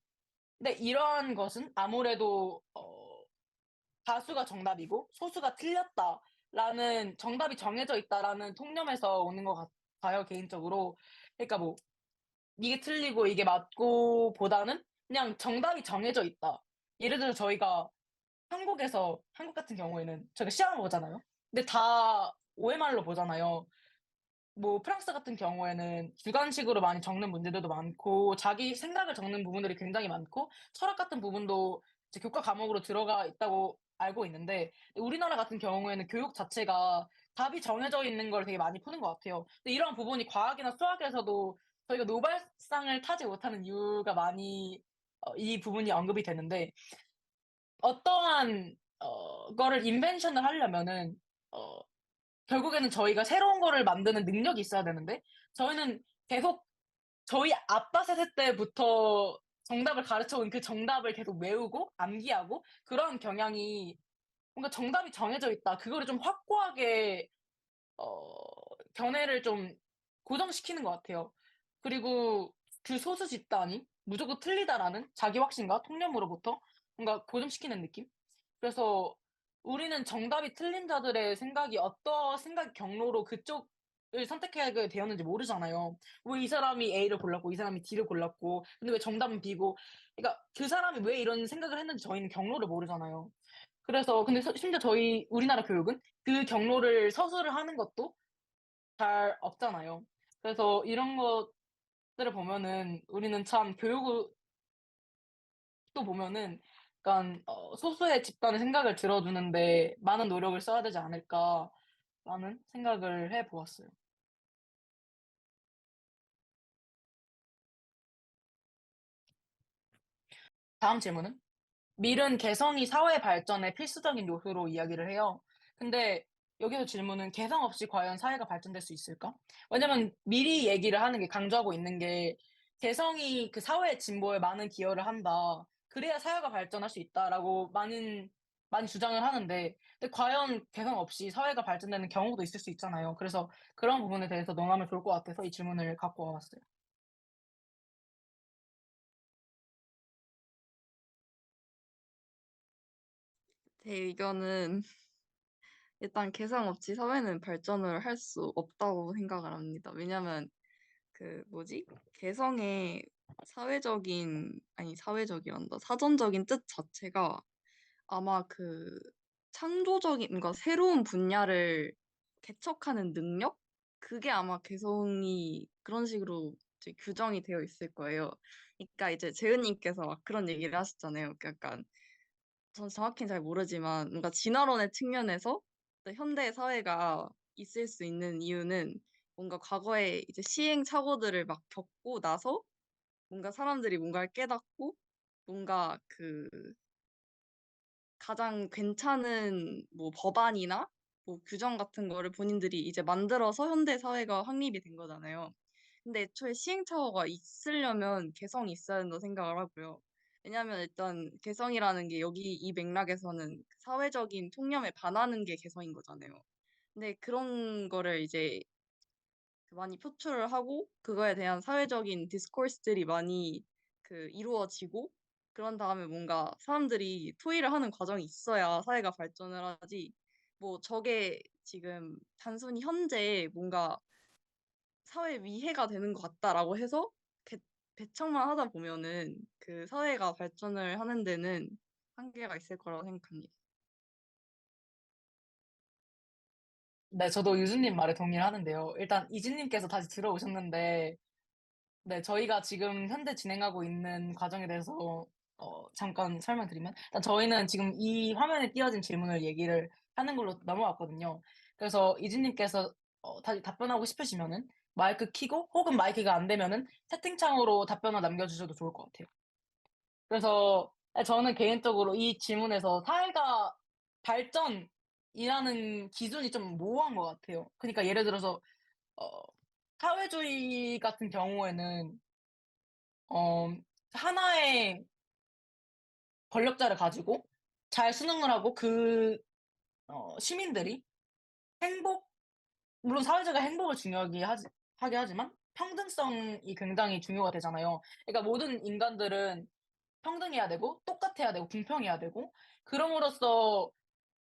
근데 이러한 것은 아무래도 다수가 정답이고 소수가 틀렸다라는 정답이 정해져 있다라는 통념에서 오는 것 같아요, 개인적으로. 그러니까 뭐 이게 틀리고 이게 맞고 보다는 그냥 정답이 정해져 있다. 예를 들어 저희가 한국 같은 경우에는 저희가 시험을 보잖아요. 근데 다 OMR로 보잖아요. 뭐 프랑스 같은 경우에는 주관식으로 많이 적는 문제들도 많고 자기 생각을 적는 부분들이 굉장히 많고 철학 같은 부분도 이제 교과 과목으로 들어가 있다고 알고 있는데 우리나라 같은 경우에는 교육 자체가 답이 정해져 있는 걸 되게 많이 푸는 것 같아요. 근데 이런 부분이 과학이나 수학에서도 저희가 노벨상을 타지 못하는 이유가 많이 이 부분이 언급이 되는데 어떠한 거를 인벤션을 하려면은 어, 결국에는 저희가 새로운 거를 만드는 능력이 있어야 되는데 저희는 계속 저희 아빠 세대 때부터 정답을 가르쳐 온 그 정답을 계속 외우고 암기하고 그런 경향이 뭔가 정답이 정해져 있다. 그거를 좀 확고하게 견해를 좀 고정시키는 것 같아요. 그리고 그 소수 집단이 무조건 틀리다라는 자기 확신과 통념으로부터 뭔가 고정시키는 느낌? 그래서 우리는 정답이 틀린 자들의 생각이 어떤 생각 경로로 그쪽을 선택하게 되었는지 모르잖아요. 왜 이 사람이 A를 골랐고 이 사람이 D를 골랐고 근데 왜 정답은 B고 그러니까 그 사람이 왜 이런 생각을 했는지 저희는 경로를 모르잖아요. 그래서 근데 심지어 저희 우리나라 교육은 그 경로를 서술을 하는 것도 잘 없잖아요. 그래서 이런 것들을 보면은 우리는 참 교육을 또 보면은 약간 '소수의 집단의 생각을 들어주는 데 많은 노력을 써야 되지 않을까.'라는 생각을 해 보았어요. 다음 질문은 밀은 개성이 사회 발전의 필수적인 요소로 이야기를 해요. 근데 여기서 질문은 개성 없이 과연 사회가 발전될 수 있을까? 왜냐면 미리 얘기를 하는 게 강조하고 있는 게 개성이 그 사회의 진보에 많은 기여를 한다. 그래야 사회가 발전할 수 있다라고 많이 주장을 하는데 근데 과연 개성 없이 사회가 발전되는 경우도 있을 수 있잖아요. 그래서 그런 부분에 대해서 논하면 좋을 것 같아서 이 질문을 갖고 와 봤어요. 제 의견은 일단 개성 없이 사회는 발전을 할 수 없다고 생각을 합니다. 왜냐면 그 뭐지? 개성의 사회적이란다. 사전적인 뜻 자체가 아마 그 창조적인, 그러니까 새로운 분야를 개척하는 능력? 그게 아마 개성이 그런 식으로 이제 규정이 되어 있을 거예요. 그러니까 이제 재은님께서 막 그런 얘기를 하셨잖아요. 약간 전 정확히는 잘 모르지만 뭔가 진화론의 측면에서 현대 사회가 있을 수 있는 이유는 뭔가 과거에 이제 시행착오들을 막 겪고 나서 뭔가 사람들이 뭔가를 깨닫고 뭔가 그 가장 괜찮은 뭐 법안이나 뭐 규정 같은 거를 본인들이 이제 만들어서 현대 사회가 확립이 된 거잖아요. 근데 애초에 시행착오가 있으려면 개성이 있어야 된다고 생각을 하고요. 왜냐하면 일단 개성이라는 게 여기 이 맥락에서는 사회적인 통념에 반하는 게 개성인 거잖아요. 근데 그런 거를 이제 많이 표출을 하고 그거에 대한 사회적인 디스코스들이 많이 이루어지고 그런 다음에 뭔가 사람들이 토의를 하는 과정이 있어야 사회가 발전을 하지. 뭐 저게 지금 단순히 현재 뭔가 사회 위해가 되는 것 같다라고 해서 개, 배척만 하다 보면은 그 사회가 발전을 하는 데는 한계가 있을 거라고 생각합니다. 네, 저도 유진님 말에 동의를 하는데요. 일단 이진님께서 다시 들어오셨는데 네, 저희가 지금 현재 진행하고 있는 과정에 대해서 잠깐 설명드리면, 일단 저희는 지금 이 화면에 띄어진 질문을 얘기를 하는 걸로 넘어왔거든요. 그래서 이진님께서 다시 답변하고 싶으시면은 마이크 켜고 혹은 마이크가 안 되면은 채팅창으로 답변을 남겨주셔도 좋을 것 같아요. 그래서 저는 개인적으로 이 질문에서 사회가 발전이라는 기준이 좀 모호한 것 같아요. 그러니까 예를 들어서 어, 사회주의 같은 경우에는 어, 하나의 권력자를 가지고 잘 수능을 하고 시민들이 행복, 물론 사회적인 행복을 중요하게 하게 하지만 평등성이 굉장히 중요가 되잖아요. 그러니까 모든 인간들은 평등해야 되고 똑같아야 되고 공평해야 되고 그럼으로써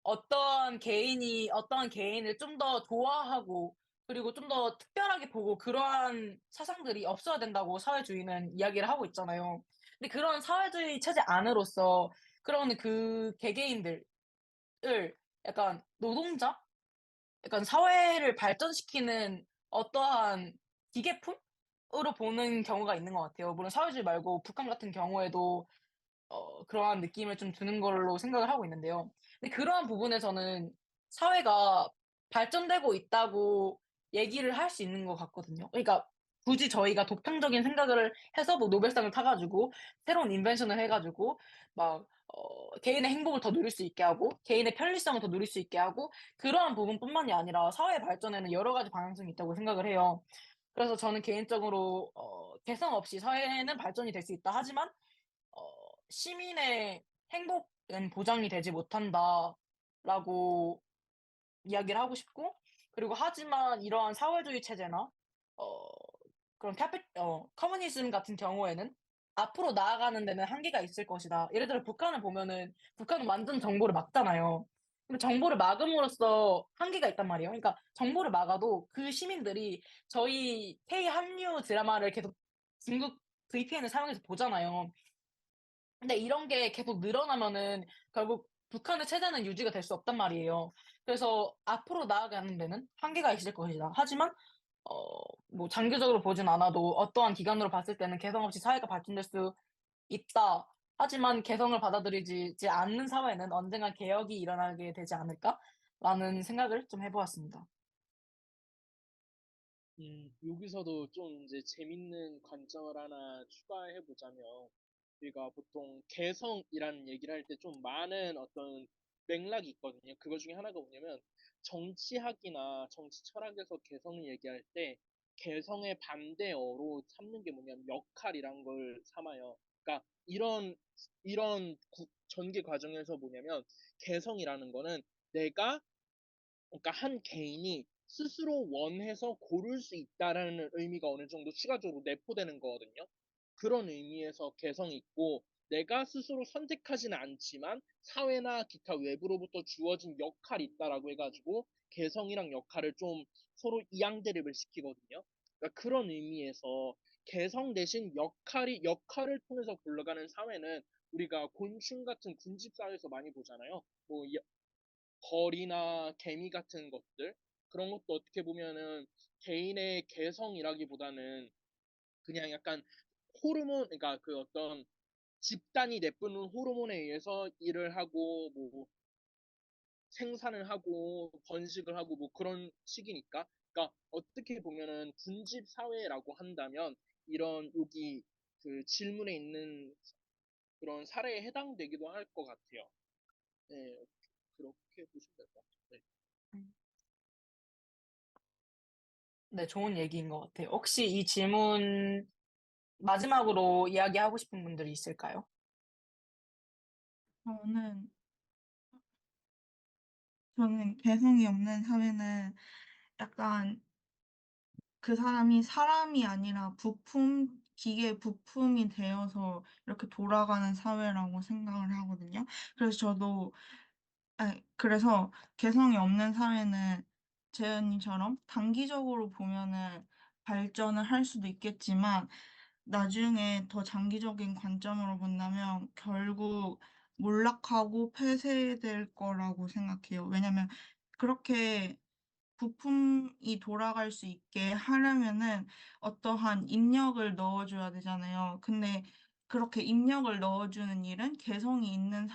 어떠한 개인을 좀 더 좋아하고 그리고 좀 더 특별하게 보고 그러한 사상들이 없어야 된다고 사회주의는 이야기를 하고 있잖아요. 근데 그런 사회주의 체제 안으로서 그런 그 개개인들을 약간 노동자? 약간 사회를 발전시키는 어떠한 기계품으로 보는 경우가 있는 것 같아요. 물론 사회주의 말고 북한 같은 경우에도 그러한 느낌을 좀 주는 걸로 생각을 하고 있는데요. 근데 그러한 부분에서는 사회가 발전되고 있다고 얘기를 할 수 있는 것 같거든요. 그러니까 굳이 저희가 독창적인 생각을 해서 뭐 노벨상을 타가지고 새로운 인벤션을 해가지고 막 개인의 행복을 더 누릴 수 있게 하고 개인의 편리성을 더 누릴 수 있게 하고 그러한 부분뿐만이 아니라 사회 발전에는 여러 가지 방향성이 있다고 생각을 해요. 그래서 저는 개인적으로 개성 없이 사회는 발전이 될 수 있다 하지만 시민의 행복은 보장이 되지 못한다라고 라고 이야기를 하고 싶고, 그리고 하지만 이러한 사회주의 체제나 어 그런 커뮤니즘 같은 경우에는 앞으로 나아가는 데는 한계가 있을 것이다. 예를 들어 북한을 보면은 북한은 완전 정보를 막잖아요. 근데 정보를 막음으로써 한계가 있단 말이에요. 그러니까 정보를 막아도 그 시민들이 저희 K 한류 드라마를 계속 중국 VPN을 사용해서 보잖아요. 근데 이런 게 계속 늘어나면은 결국 북한의 체제는 유지가 될 수 없단 말이에요. 그래서 앞으로 나아가는 데는 한계가 있을 것이다. 하지만 뭐 장기적으로 보진 않아도 어떠한 기간으로 봤을 때는 개성 없이 사회가 발전될 수 있다. 하지만 개성을 받아들이지 않는 사회는 언젠가 개혁이 일어나게 되지 않을까라는 생각을 좀 해 보았습니다. 여기서도 좀 이제 재밌는 관점을 하나 추가해 보자면, 우리가 보통 개성이라는 얘기를 할 때 좀 많은 어떤 맥락이 있거든요. 그것 중에 하나가 뭐냐면, 정치학이나 정치 철학에서 개성을 얘기할 때 개성의 반대어로 삼는 게 뭐냐면 역할이란 걸 삼아요. 그러니까 이런 전개 과정에서 뭐냐면, 개성이라는 거는 내가, 그러니까 한 개인이 스스로 원해서 고를 수 있다라는 의미가 어느 정도 추가적으로 내포되는 거거든요. 그런 의미에서 개성이 있고, 내가 스스로 선택하지는 않지만 사회나 기타 외부로부터 주어진 역할이 있다라고 해가지고 개성이랑 역할을 좀 서로 이양대립을 시키거든요. 그러니까 그런 의미에서 개성 대신 역할을 통해서 굴러가는 사회는 우리가 곤충 같은 군집 사회에서 많이 보잖아요. 뭐 벌이나 개미 같은 것들, 그런 것도 어떻게 보면은 개인의 개성이라기보다는 그냥 약간 호르몬, 그러니까 그 어떤 집단이 내뿜는 호르몬에 의해서 일을 하고 뭐 생산을 하고 번식을 하고 뭐 그런 식이니까. 그러니까 어떻게 보면은 군집 사회라고 한다면 이런 여기 그 질문에 있는 그런 사례에 해당되기도 할 것 같아요. 네, 그렇게 보시면 될 것 같아요. 네. 음. 네, 좋은 얘기인 것 같아요. 혹시 이 질문 마지막으로 이야기하고 싶은 분들이 있을까요? 저는 개성이 없는 사회는 약간 그 사람이 사람이 아니라 기계 부품이 되어서 이렇게 돌아가는 사회라고 생각을 하거든요. 그래서 그래서 개성이 없는 사회는 재현님처럼 단기적으로 보면은 발전을 할 수도 있겠지만 나중에 더 장기적인 관점으로 본다면 결국 몰락하고 폐쇄될 거라고 생각해요. 왜냐면 그렇게 부품이 돌아갈 수 있게 하려면은 어떠한 입력을 넣어줘야 되잖아요. 근데 그렇게 입력을 넣어주는 일은 개성이 있는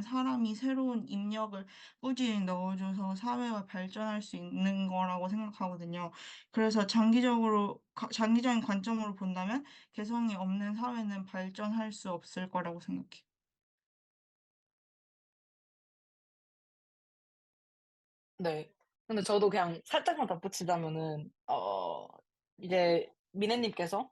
사람이 새로운 입력을 꾸준히 넣어줘서 사회가 발전할 수 있는 거라고 생각하거든요. 그래서 장기적인 관점으로 본다면 개성이 없는 사회는 발전할 수 없을 거라고 생각해요. 네. 근데 저도 그냥 살짝만 덧붙이자면은 이제 미네님께서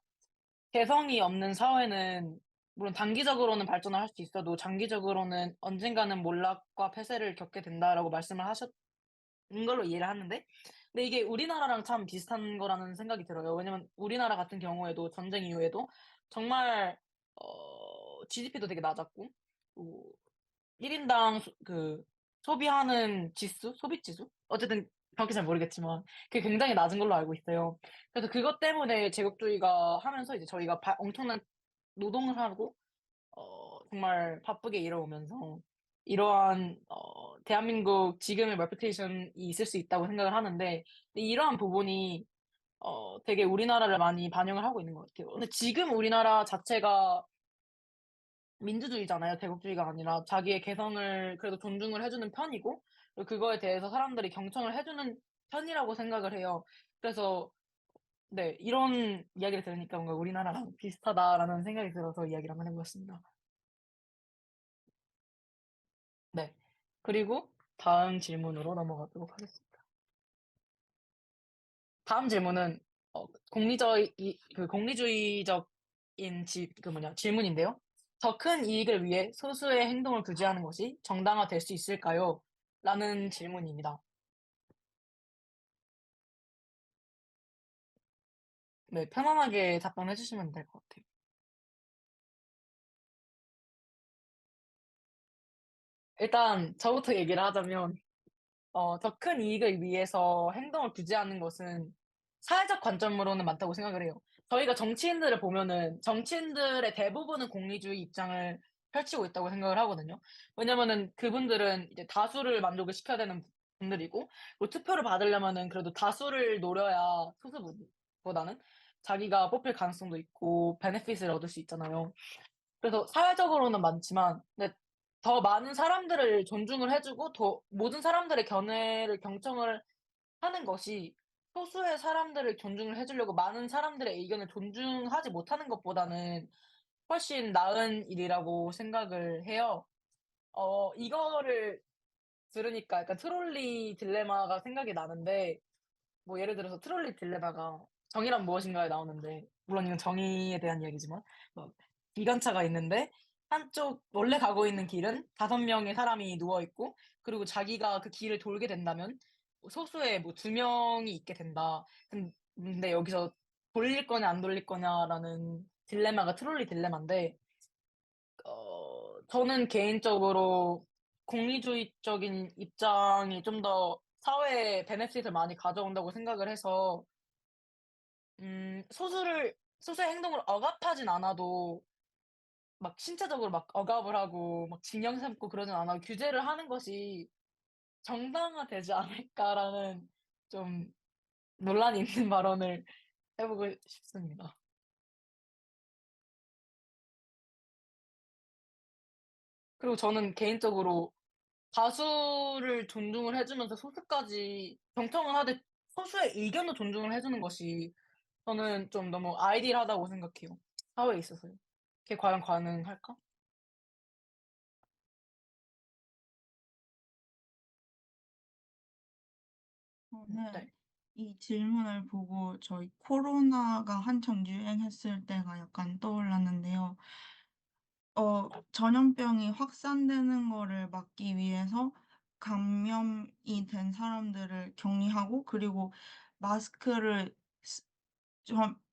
개성이 없는 사회는 물론 단기적으로는 발전을 할 수 있어도 장기적으로는 언젠가는 몰락과 폐쇄를 겪게 된다라고 말씀을 하셨는 걸로 이해를 하는데, 근데 이게 우리나라랑 참 비슷한 거라는 생각이 들어요. 왜냐면 우리나라 같은 경우에도 전쟁 이후에도 정말 GDP도 되게 낮았고, 뭐 1인당 소비하는 지수? 소비 지수? 어쨌든 정확히 잘 모르겠지만 그게 굉장히 낮은 걸로 알고 있어요. 그래서 그것 때문에 제국주의가 하면서 이제 저희가 엄청난 노동을 하고 정말 바쁘게 일어오면서 이러한 대한민국 지금의 레pu테이션이 있을 수 있다고 생각을 하는데, 근데 이러한 부분이 되게 우리나라를 많이 반영을 하고 있는 것 같아요. 근데 지금 우리나라 자체가 민주주의잖아요. 대국주의가 아니라 자기의 개성을 그래도 존중을 해주는 편이고, 그리고 그거에 대해서 사람들이 경청을 해주는 편이라고 생각을 해요. 그래서 네, 이런 이야기를 들으니까 뭔가 우리나라랑 비슷하다라는 생각이 들어서 이야기를 한번 해보겠습니다. 네. 그리고 다음 질문으로 넘어가도록 하겠습니다. 다음 질문은 공리주의적인 질문인데요. 더 큰 이익을 위해 소수의 행동을 규제하는 것이 정당화될 수 있을까요? 라는 질문입니다. 네, 편안하게 답변해 주시면 될 것 같아요. 일단 저부터 얘기를 하자면 더 큰 이익을 위해서 행동을 규제하는 것은 사회적 관점으로는 맞다고 생각을 해요. 저희가 정치인들을 보면은 정치인들의 대부분은 공리주의 입장을 펼치고 있다고 생각을 하거든요. 왜냐면은 그분들은 이제 다수를 만족을 시켜야 되는 분들이고, 뭐 투표를 받으려면은 그래도 다수를 노려야 소수보다는 자기가 뽑힐 가능성도 있고 베네핏을 얻을 수 있잖아요. 그래서 사회적으로는 많지만, 근데 더 많은 사람들을 존중을 해주고 더 모든 사람들의 견해를 경청을 하는 것이, 소수의 사람들을 존중을 해주려고 많은 사람들의 의견을 존중하지 못하는 것보다는 훨씬 나은 일이라고 생각을 해요. 이거를 들으니까 약간 트롤리 딜레마가 생각이 나는데, 뭐 예를 들어서 트롤리 딜레마가 정의란 무엇인가에 나오는데, 물론 이건 정의에 대한 이야기지만, 뭐 기관차가 있는데 한쪽 원래 가고 있는 길은 5명의 사람이 누워 있고, 그리고 자기가 그 길을 돌게 된다면 소수의 뭐 2명이 있게 된다. 근데 여기서 돌릴 거냐 안 돌릴 거냐라는 딜레마가 트롤리 딜레마인데, 저는 개인적으로 공리주의적인 입장이 좀 더 사회에 베네핏을 많이 가져온다고 생각을 해서, 소수의 행동을 억압하진 않아도 막 신체적으로 막 억압을 하고 막 징역 삼고 그러진 않아도 규제를 하는 것이 정당화되지 않을까라는 좀 논란이 있는 발언을 해 보고 싶습니다. 그리고 저는 개인적으로 다수를 존중을 해 주면서 소수까지 경청을 하되 소수의 의견도 존중을 해 주는 것이 저는 좀 너무 아이디얼하다고 생각해요, 사회에 있어서요. 그게 과연 가능할까? 저는 네. 이 질문을 보고 저희 코로나가 한창 유행했을 때가 약간 떠올랐는데요. 전염병이 확산되는 거를 막기 위해서 감염이 된 사람들을 격리하고, 그리고 마스크를 쓰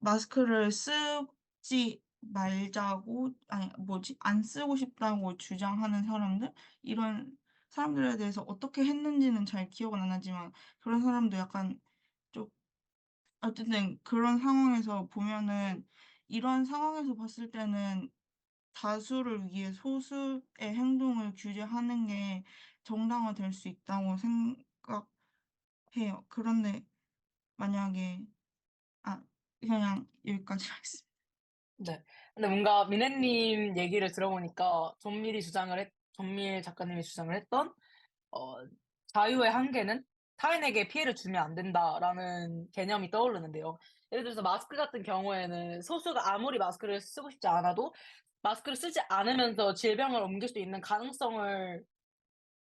마스크를 쓰지 말자고, 아니 뭐지? 안 쓰고 싶다고 주장하는 사람들, 이런 사람들에 대해서 어떻게 했는지는 잘 기억은 안 나지만, 그런 사람도 약간 좀, 어쨌든 그런 상황에서 보면은, 이런 상황에서 봤을 때는 다수를 위해 소수의 행동을 규제하는 게 정당화될 수 있다고 생각해요. 그런데 만약에, 아, 그냥 여기까지 하겠습니다. 네. 근데 뭔가 미네님 얘기를 들어보니까 존밀 작가님이 주장을 했던 어 자유의 한계는 타인에게 피해를 주면 안 된다라는 개념이 떠오르는데요. 예를 들어서 마스크 같은 경우에는 소수가 아무리 마스크를 쓰고 싶지 않아도 마스크를 쓰지 않으면서 질병을 옮길 수 있는 가능성을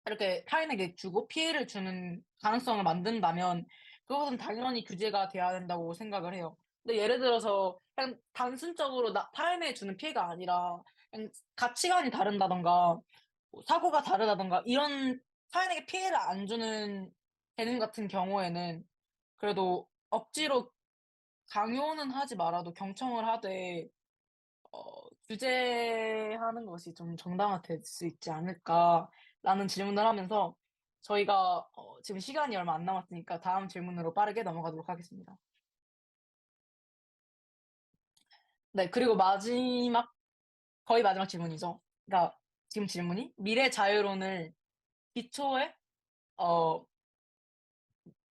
이렇게 타인에게 주고 피해를 주는 가능성을 만든다면 그것은 당연히 규제가 돼야 된다고 생각을 해요. 근데 예를 들어서 그냥 단순적으로 타인에게 주는 피해가 아니라 그냥 가치관이 다른다든가 뭐 사고가 다르다든가 이런 타인에게 피해를 안 주는 개념 같은 경우에는 그래도 억지로 강요는 하지 말아도 경청을 하되 규제하는 것이 좀 정당화될 수 있지 않을까라는 질문을 하면서, 저희가 지금 시간이 얼마 안 남았으니까 다음 질문으로 빠르게 넘어가도록 하겠습니다. 네, 그리고 거의 마지막 질문이죠. 그러니까 지금 질문이 "미래 자유론을 기초에 어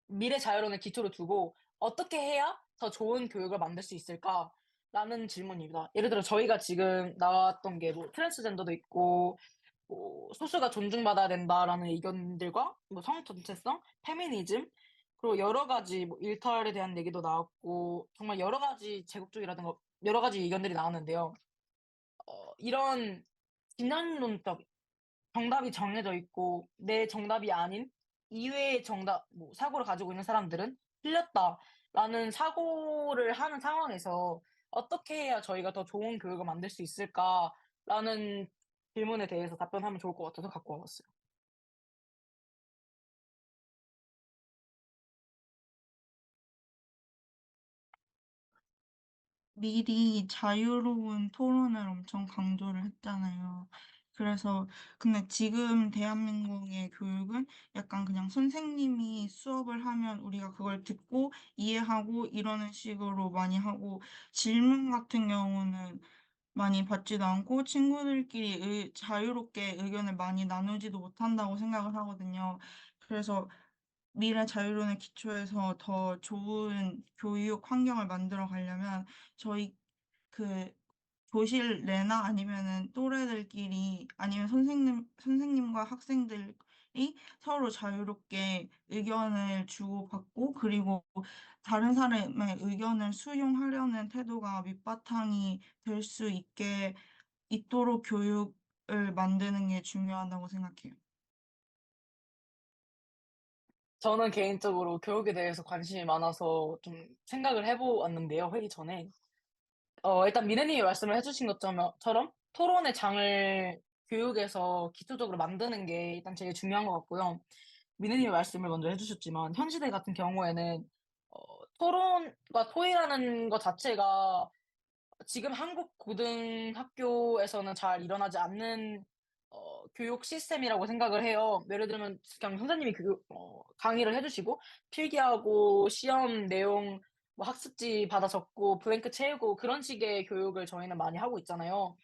미래 자유론을 기초로 두고 어떻게 해야 더 좋은 교육을 만들 수 있을까?"라는 질문입니다. 예를 들어 저희가 지금 나왔던 게 뭐 트랜스젠더도 있고 뭐 "소수가 존중받아야 된다."라는 의견들과 뭐 성 전체성, 페미니즘, 그리고 여러 가지 뭐 일탈에 대한 얘기도 나왔고 정말 여러 가지 제국주의라든가 여러 가지 의견들이 나왔는데요. 이런 진영론적 정답이 정해져 있고 내 정답이 아닌 이외의 정답, 뭐 사고를 가지고 있는 사람들은 틀렸다라는 사고를 하는 상황에서 어떻게 해야 저희가 더 좋은 교육을 만들 수 있을까? 라는 질문에 대해서 답변하면 좋을 것 같아서 갖고 와봤어요. 미리 자유로운 토론을 엄청 강조를 했잖아요. 그래서 근데 지금 대한민국의 교육은 약간 그냥 선생님이 수업을 하면 우리가 그걸 듣고 이해하고 이러는 식으로 많이 하고 질문 같은 경우는 많이 받지도 않고 친구들끼리 자유롭게 의견을 많이 나누지도 못한다고 생각을 하거든요. 그래서 미래 자유론의 기초에서 더 좋은 교육 환경을 만들어 가려면 저희 그 교실 내나 아니면은 또래들끼리 아니면 선생님과 학생들이 서로 자유롭게 의견을 주고받고 그리고 다른 사람의 의견을 수용하려는 태도가 밑바탕이 될 수 있게 있도록 교육을 만드는 게 중요하다고 생각해요. 저는 개인적으로 교육에 대해서 관심이 많아서 좀 생각을 해보았는데요, 회의 전에. 일단 미래님이 말씀을 해주신 것처럼 토론의 장을 교육에서 기초적으로 만드는 게 일단 제일 중요한 것 같고요. 미래님이 말씀을 먼저 해주셨지만, 현 시대 같은 경우에는, 토론과 토의라는 것 자체가 지금 한국 고등학교에서는 잘 일어나지 않는 교육 시스템이라고 생각을 해요. 예를 들면 그냥 선생님이 강의를 해주시고 필기하고 시험 내용 뭐 학습지 받아 적고 블랭크 채우고 그런 식의 교육을 저희는 많이 하고 있잖아요.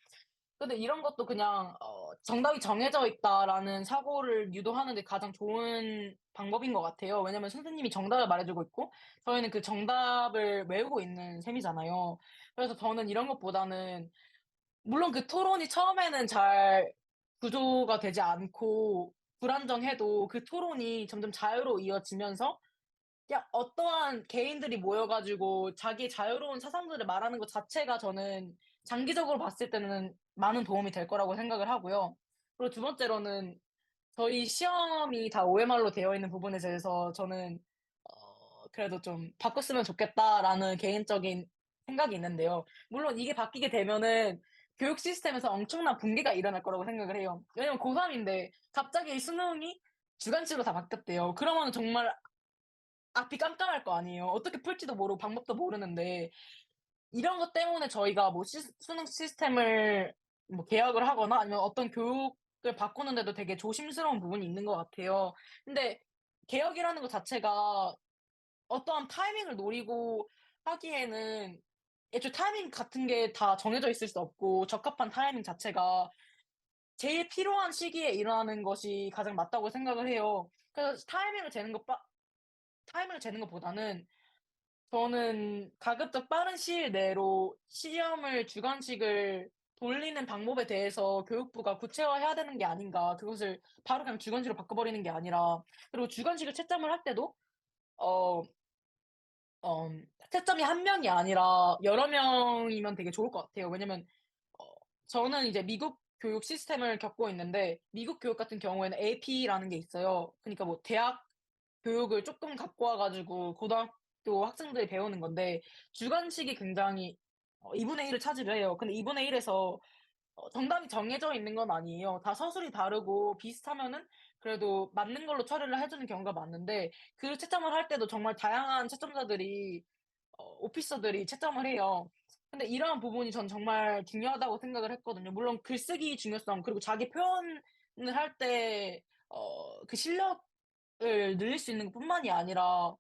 근데 이런 것도 그냥 정답이 정해져 있다라는 사고를 유도하는 데 가장 좋은 방법인 것 같아요. 왜냐면 선생님이 정답을 말해주고 있고 저희는 그 정답을 외우고 있는 셈이잖아요. 그래서 저는 이런 것보다는 물론 그 토론이 처음에는 잘 구조가 되지 않고 불안정해도 그 토론이 점점 자유로 이어지면서 그냥 어떠한 개인들이 모여 가지고 자기의 자유로운 사상들을 말하는 것 자체가 저는 장기적으로 봤을 때는 많은 도움이 될 거라고 생각을 하고요. 그리고 두 번째로는 저희 시험이 다 OMR로 되어 있는 부분에 대해서 저는 그래도 좀 '바꿨으면 좋겠다.'라는 개인적인 생각이 있는데요. 물론 이게 바뀌게 되면은 교육 시스템에서 엄청난 붕괴가 일어날 거라고 생각을 해요. 왜냐면 고3 인데 갑자기 수능이 주관식으로 다 바뀌었대요. 그러면은 정말 앞이 깜깜할 거 아니에요. 어떻게 풀지도 모르고 방법도 모르는데 이런 것 때문에 저희가 뭐 수능 시스템을 뭐 개혁을 하거나 아니면 어떤 교육을 바꾸는데도 되게 조심스러운 부분이 있는 것 같아요. 근데 개혁이라는 것 자체가 어떠한 타이밍을 노리고 하기에는 애초에 타이밍 같은 게 다 정해져 있을 수 없고 적합한 타이밍 자체가 제일 필요한 시기에 일어나는 것이 가장 맞다고 생각을 해요. 그래서 타이밍을 재는 것보다는 저는 가급적 빠른 시일 내로 시험을 주관식을 돌리는 방법에 대해서 교육부가 구체화해야 되는 게 아닌가. 그것을 바로 그냥 주관식으로 바꿔버리는 게 아니라 그리고 주관식을 채점을 할 때도 어 채점이 한 명이 아니라 여러 명이면 되게 좋을 것 같아요. 왜냐면 어 저는 이제 미국 교육 시스템을 겪고 있는데 미국 교육 같은 경우에는 AP라는 게 있어요. 그니까 뭐 대학 교육을 쪼끔 갖고 와 가지고 고등학교 학생들이 배우는 건데 주관식이 굉장히 2분의 1을 차지를 해요. 근데 2분의 1 에서 정답이 정해져 있는 건 아니에요. 다 서술이 다르고 비슷하면은 그래도 맞는 걸로 처리를 해 주는 경우가 많은데 그 채점을 할 때도 정말 다양한 채점자들이 오피서들이 채점을 해요. 근데 이러한 부분이 전 정말 중요하다고 생각을 했거든요. 물론 글쓰기 중요성 그리고 자기 표현을 할 때 그 실력을 늘릴 수 있는 것뿐만이 아니라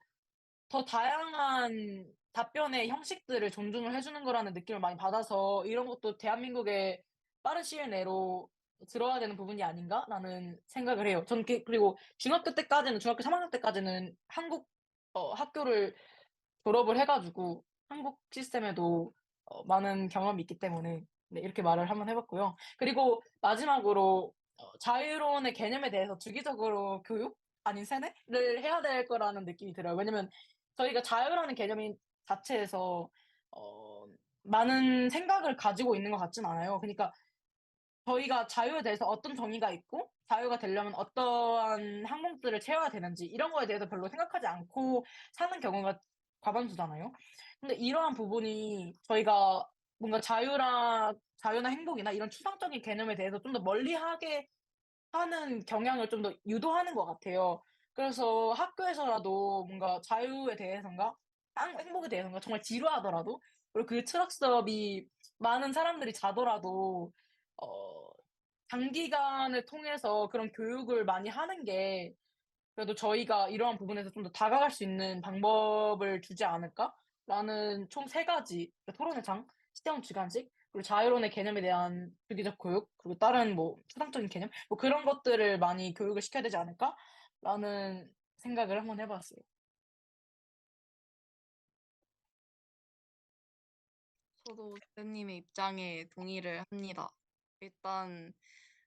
더 다양한 답변의 형식들을 존중을 해 주는 거라는 느낌을 많이 받아서 '이런 것도 대한민국에 빠른 시일 내로 들어야 되는 부분이 아닌가?'라는 생각을 해요. 저는 그리고 중학교 3 학년 때까지는 한국 학교를 졸업을 해 가지고 한국 시스템에도 많은 경험이 있기 때문에 네 이렇게 말을 한번 해 봤고요. 그리고 마지막으로 자유로운의 개념에 대해서 주기적으로 교육 아닌 세뇌를 해야 될 거라는 느낌이 들어요. 왜냐면 저희가 자유라는 개념인 자체에서 어 많은 생각을 가지고 있는 것 같진 않아요. 그니까 저희가 자유에 대해서 어떤 정의가 있고 자유가 되려면 어떠한 항목들을 채워야 되는지 이런 거에 대해서 별로 생각하지 않고 사는 경우가 과반수잖아요. 근데 이러한 부분이 저희가 뭔가 자유나 행복이나 이런 추상적인 개념에 대해서 좀 더 멀리하게 하는 경향을 좀 더 유도하는 것 같아요. 그래서 학교에서라도 뭔가 자유에 대해선가 행복에 대해선가 정말 지루하더라도, 그리고 그 트럭 스톱이 많은 사람들이 자더라도 어 장기간을 통해서 그런 교육을 많이 하는 게 그래도 저희가 이러한 부분에서 좀 더 다가갈 수 있는 방법을 주지 않을까라는 총 세 가지, 그러니까 토론의 장, 시대원 주관식, 그리고 자유론의 개념에 대한 주기적 교육, 그리고 다른 뭐 추상적인 개념, 뭐 그런 것들을 많이 교육을 시켜야 되지 않을까라는 생각을 한번 해 봤어요. 저도 대표님의 입장에 동의를 합니다. 일단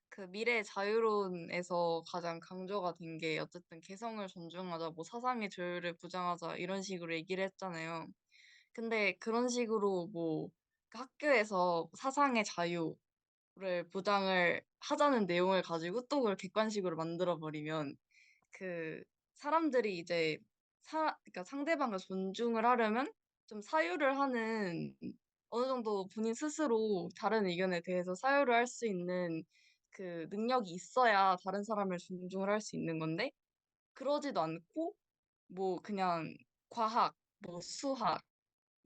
그 미래 자유론에서 가장 강조가 된 게 어쨌든 개성을 존중하자, 뭐 사상의 자유를 부정하자 이런 식으로 얘기를 했잖아요. 근데 그런 식으로 뭐 그 학교에서 사상의 자유를 보장을 하자는 내용을 가지고 또 그걸 객관식으로 만들어 버리면 그 사람들이 이제 그러니까 상대방을 존중을 하려면 좀 사유를 하는, 어느 정도 본인 스스로 다른 의견에 대해서 사유를 할 수 있는 그 능력이 있어야 다른 사람을 존중을 할 수 있는 건데, 그러지도 않고 뭐 그냥 과학, 뭐 수학,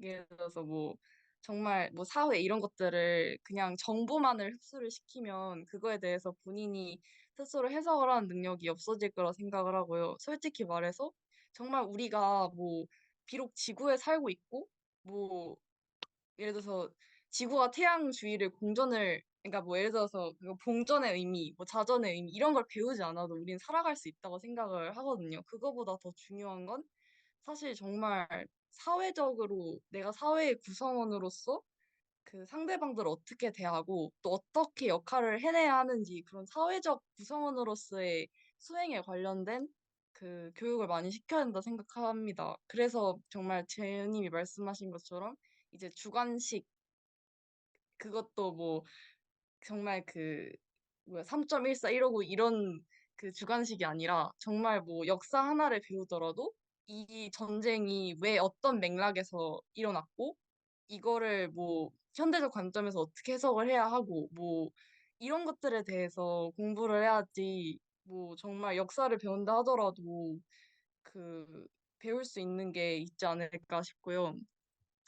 예를 들어서 뭐 정말 뭐 사회 이런 것들을 그냥 정보만을 흡수를 시키면 그거에 대해서 본인이 스스로 해석을 하는 능력이 없어질 거라 생각을 하고요. 솔직히 말해서 정말 우리가 뭐 비록 지구에 살고 있고 뭐 예를 들어서 지구와 태양 주위를 공전을, 그러니까 뭐 예를 들어서 그 봉전의 의미, 뭐 자전의 의미 이런 걸 배우지 않아도 우리는 살아갈 수 있다고 생각을 하거든요. 그거보다 더 중요한 건 사실 정말 사회적으로 내가 사회의 구성원으로서 그 상대방들을 어떻게 대하고 또 어떻게 역할을 해내야 하는지, 그런 사회적 구성원으로서의 수행에 관련된 그 교육을 많이 시켜야 된다 생각합니다. 그래서 정말 재은님이 말씀하신 것처럼 이제 주관식, 그것도 뭐 정말 그 뭐야 3.14 이러고 이런 그 주관식이 아니라 정말 뭐 역사 하나를 배우더라도 이 전쟁이 왜 어떤 맥락에서 일어났고 이거를 뭐 현대적 관점에서 어떻게 해석을 해야 하고 뭐 이런 것들에 대해서 공부를 해야지, 뭐 정말 역사를 배운다 하더라도 그 배울 수 있는 게 있지 않을까 싶고요.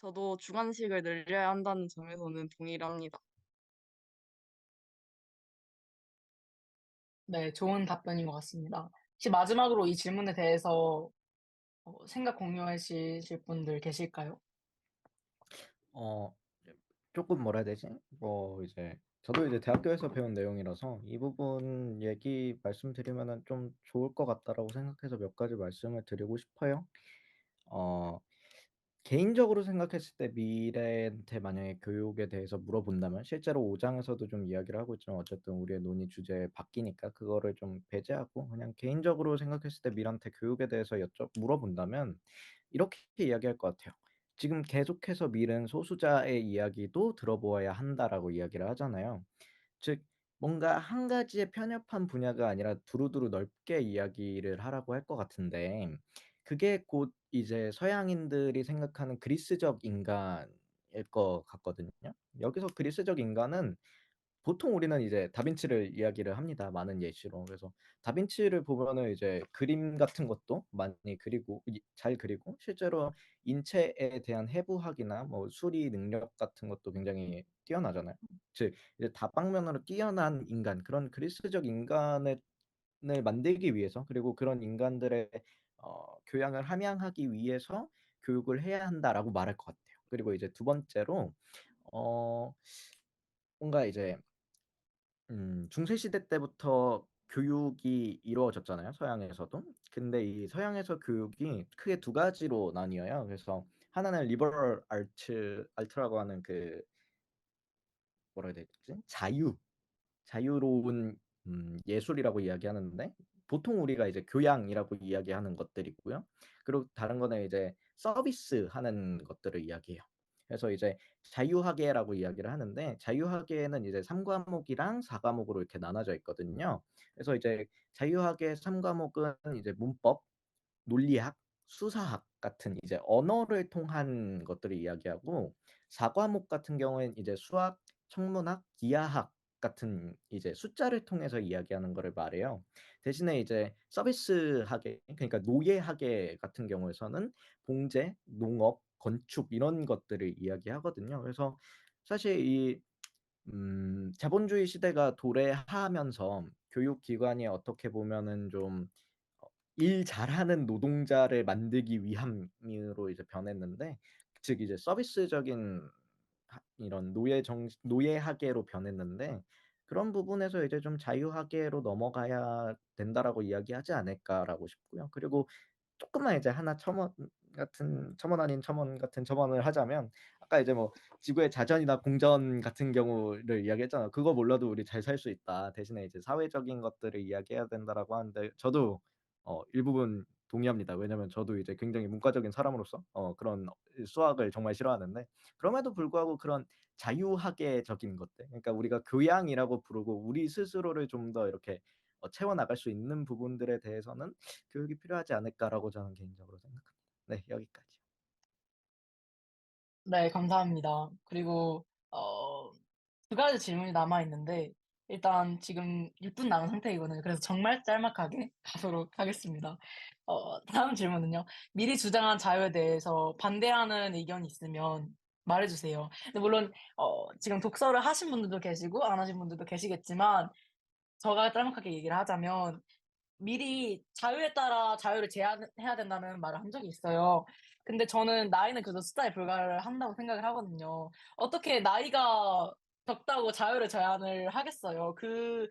저도 주관식을 늘려야 한다는 점에서는 동의를 합니다. 네, 좋은 답변인 것 같습니다. 혹시 마지막으로 이 질문에 대해서 생각 공유하실 분들 계실까요? 어 조금 뭐라 해야 되지? 뭐 이제 저도 이제 대학교에서 배운 내용이라서 이 부분 얘기 말씀드리면은 좀 좋을 것 같다라고 생각해서 몇 가지 말씀을 드리고 싶어요. 어 개인적으로 생각했을 때 미래한테 만약에 교육에 대해서 물어본다면 실제로 5 장에서도 좀 이야기를 하고 있지만 어쨌든 우리의 논의 주제 바뀌니까 그거를 좀 배제하고 그냥 개인적으로 생각했을 때 미래한테 교육에 대해서 물어본다면 이렇게 이야기할 것 같아요. 지금 계속해서 밀은 소수자의 이야기도 들어보아야 한다라고 이야기를 하잖아요. 즉 뭔가 한 가지에 편협한 분야가 아니라 두루두루 넓게 이야기를 하라고 할 것 같은데 그게 곧 이제 서양인들이 생각하는 그리스적 인간일 것 같거든요. 여기서 그리스적 인간은 보통 우리는 이제 다빈치를 이야기를 합니다, 많은 예시로. 그래서 다빈치를 보면은 이제 그림 같은 것도 많이 그리고 잘 그리고 실제로 인체에 대한 해부학이나 뭐 수리 능력 같은 것도 굉장히 뛰어나잖아요. 즉 이제 다방면으로 뛰어난 인간, 그런 그리스적 인간을 만들기 위해서, 그리고 그런 인간들의 교양을 함양하기 위해서 교육을 해야 한다라고 말할 것 같아요. 그리고 이제 두 번째로 어 뭔가 이제 중세 시대 때부터 교육이 이루어졌잖아요, 서양에서도. 근데 이 서양에서 교육이 크게 두 가지로 나뉘어요. 그래서 하나는 리버럴 아트라고 하는 그 뭐라 해야 되지? 자유로운 예술이라고 이야기하는데 보통 우리가 이제 교양이라고 이야기하는 것들이고요. 그리고 다른 거는 이제 서비스하는 것들을 이야기해요. 그래서 이제 자유학예라고 이야기를 하는데 자유학예는 이제 3과목이랑 4과목으로 이렇게 나눠져 있거든요. 그래서 이제 자유학예 3과목은 이제 문법, 논리학, 수사학 같은 이제 언어를 통한 것들을 이야기하고, 4과목 같은 경우엔 이제 수학, 천문학, 기하학 같은 이제 숫자를 통해서 이야기하는 거를 말해요. 대신에 이제 서비스학에, 그러니까 노예학에 같은 경우에서는 봉제, 농업, 건축 이런 것들을 이야기하거든요. 그래서 사실 이 자본주의 시대가 도래하면서 교육기관이 어떻게 보면은 좀 일 잘하는 노동자를 만들기 위함으로 이제 변했는데, 즉 이제 서비스적인 이런 노예학계로 변했는데, 그런 부분에서 이제 좀 자유학계로 넘어가야 된다라고 이야기하지 않을까라고 싶고요. 그리고 조금만 이제 하나 첨언 아닌 첨언 같은 첨언을 하자면, 아까 이제 뭐 지구의 자전이나 공전 같은 경우를 이야기했잖아요. 그거 몰라도 우리 잘 살 수 있다. 대신에 이제 사회적인 것들을 이야기해야 된다라고 하는데, 저도 일부분 동의합니다. 왜냐면 저도 이제 굉장히 문과적인 사람으로서 그런 수학을 정말 싫어하는데, 그럼에도 불구하고 그런 자유학계적인 것들, 그러니까 우리가 교양이라고 부르고 우리 스스로를 좀 더 이렇게 채워나갈 수 있는 부분들에 대해서는 교육이 필요하지 않을까라고 저는 개인적으로 생각합니다. 네, 여기까지. 네, 감사합니다. 그리고 어, 두 가지 질문이 남아 있는데 일단 지금 6분 남은 상태이거든요. 그래서 정말 짤막하게 가도록 하겠습니다. 다음 질문은요. 미리 주장한 자유에 대해서 반대하는 의견이 있으면 말해주세요. 근데 물론 지금 독서를 하신 분들도 계시고 안 하신 분들도 계시겠지만 제가 짤막하게 얘기를 하자면 미리 자유에 따라 자유를 제한해야 된다는 말을 한 적이 있어요. 근데 저는 나이는 그저 숫자에 불과를 한다고 생각을 하거든요. 어떻게 나이가 적다고 자유를 제한을 하겠어요. 그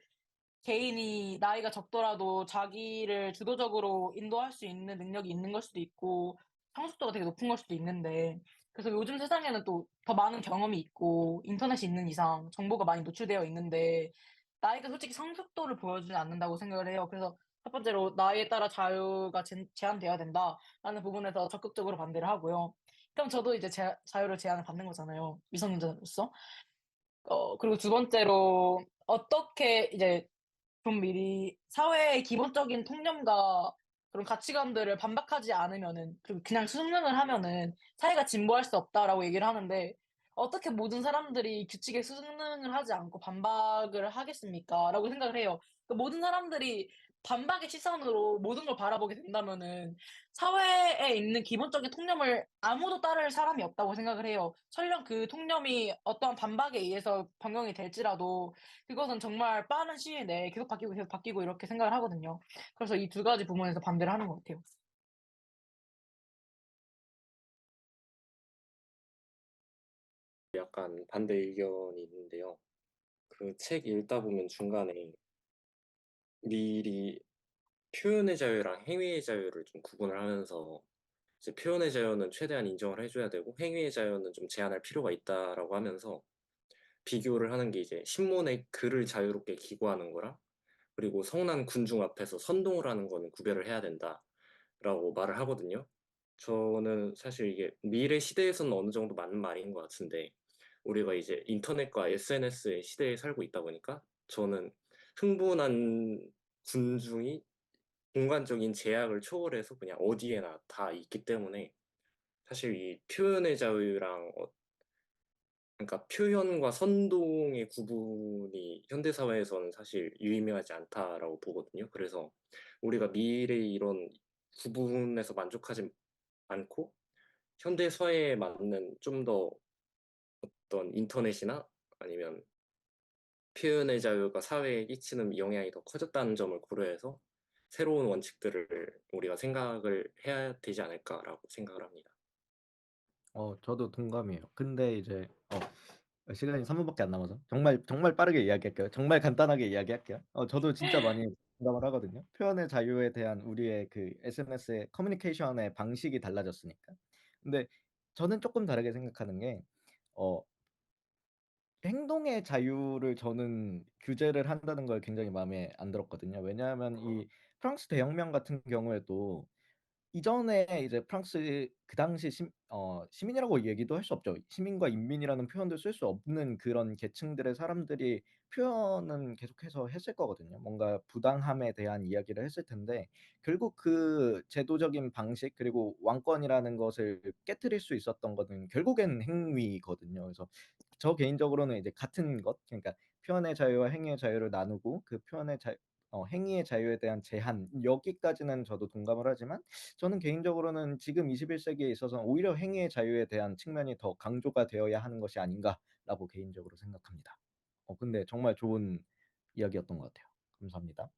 개인이 나이가 적더라도 자기를 주도적으로 인도할 수 있는 능력이 있는 걸 수도 있고 상속도가 되게 높은 걸 수도 있는데 그래서 요즘 세상에는 또 더 많은 경험이 있고 인터넷이 있는 이상 정보가 많이 노출되어 있는데 나이가 솔직히 상속도를 보여주지 않는다고 생각을 해요. 그래서 첫 번째로 나이에 따라 자유가 제한되어야 된다라는 부분에서 적극적으로 반대를 하고요. 그럼 저도 이제 자유를 제한을 받는 거잖아요. 미성년자로서. 그리고 두 번째로 어떻게 이제 좀 미리 사회의 기본적인 통념과 그런 가치관들을 반박하지 않으면은 그리고 그냥 순응을 하면은 사회가 진보할 수 없다라고 얘기를 하는데 어떻게 모든 사람들이 규칙에 순응을 하지 않고 반박을 하겠습니까? 라고 생각을 해요. 모든 사람들이 반박의 시선으로 모든 걸 바라보게 된다면은 사회에 있는 기본적인 통념을 아무도 따를 사람이 없다고 생각을 해요. 설령 그 통념이 어떠한 반박에 의해서 변경이 될지라도 그것은 정말 빠른 시일 내에 계속 바뀌고 이렇게 생각을 하거든요. 그래서 이 두 가지 부분에서 반대를 하는 것 같아요. 약간 반대 의견이 있는데요. 그 책 읽다 보면 중간에 미리 표현의 자유랑 행위의 자유를 좀 구분을 하면서 이제 표현의 자유는 최대한 인정을 해줘야 되고 행위의 자유는 좀 제한할 필요가 있다라고 하면서 비교를 하는 게 이제 신문에 글을 자유롭게 기고하는 거랑 그리고 성난 군중 앞에서 선동을 하는 거는 구별을 해야 된다라고 말을 하거든요. 저는 사실 이게 미래 시대에서는 어느 정도 맞는 말인 것 같은데 우리가 이제 인터넷과 SNS의 시대에 살고 있다 보니까 저는 흥분한 군중이 공간적인 제약을 초월해서 그냥 어디에나 다 있기 때문에 사실 이 표현의 자유랑 그러니까 표현과 선동의 구분이 현대 사회에서는 사실 유의미하지 않다라고 보거든요. 그래서 우리가 미래의 이런 구분에서 만족하지 않고 현대 사회에 맞는 좀 더 어떤 인터넷이나 아니면 표현의 자유가 사회에 끼치는 영향이 더 커졌다는 점을 고려해서 새로운 원칙들을 우리가 생각을 해야 되지 않을까라고 생각을 합니다. 저도 동감이에요. 근데 이제 시간이 3분밖에 안 남아서 정말 빠르게 이야기할게요. 정말 간단하게 이야기할게요. 저도 진짜 많이 공감을 하거든요. 표현의 자유에 대한 우리의 그 SNS의 커뮤니케이션의 방식이 달라졌으니까. 근데 저는 조금 다르게 생각하는 게 어, 행동의 자유를 저는 규제를 한다는 걸 굉장히 마음에 안 들었거든요. 왜냐하면 이 프랑스 대혁명 같은 경우에도 이전에 이제 프랑스 그 당시 시민이라고 얘기도 할 수 없죠. 시민과 인민이라는 표현도 쓸 수 없는 그런 계층들의 사람들이 표현은 계속해서 했을 거거든요. 뭔가 부당함에 대한 이야기를 했을 텐데 결국 그 제도적인 방식 그리고 왕권이라는 것을 깨트릴 수 있었던 거는 결국엔 행위거든요. 그래서 저 개인적으로는 이제 같은 것 그러니까 표현의 자유와 행위의 자유를 나누고 그 행위의 자유에 대한 제한 여기까지는 저도 동감을 하지만 저는 개인적으로는 지금 21세기에 있어서는 오히려 행위의 자유에 대한 측면이 더 강조가 되어야 하는 것이 아닌가라고 개인적으로 생각합니다. 근데 정말 좋은 이야기였던 것 같아요. 감사합니다.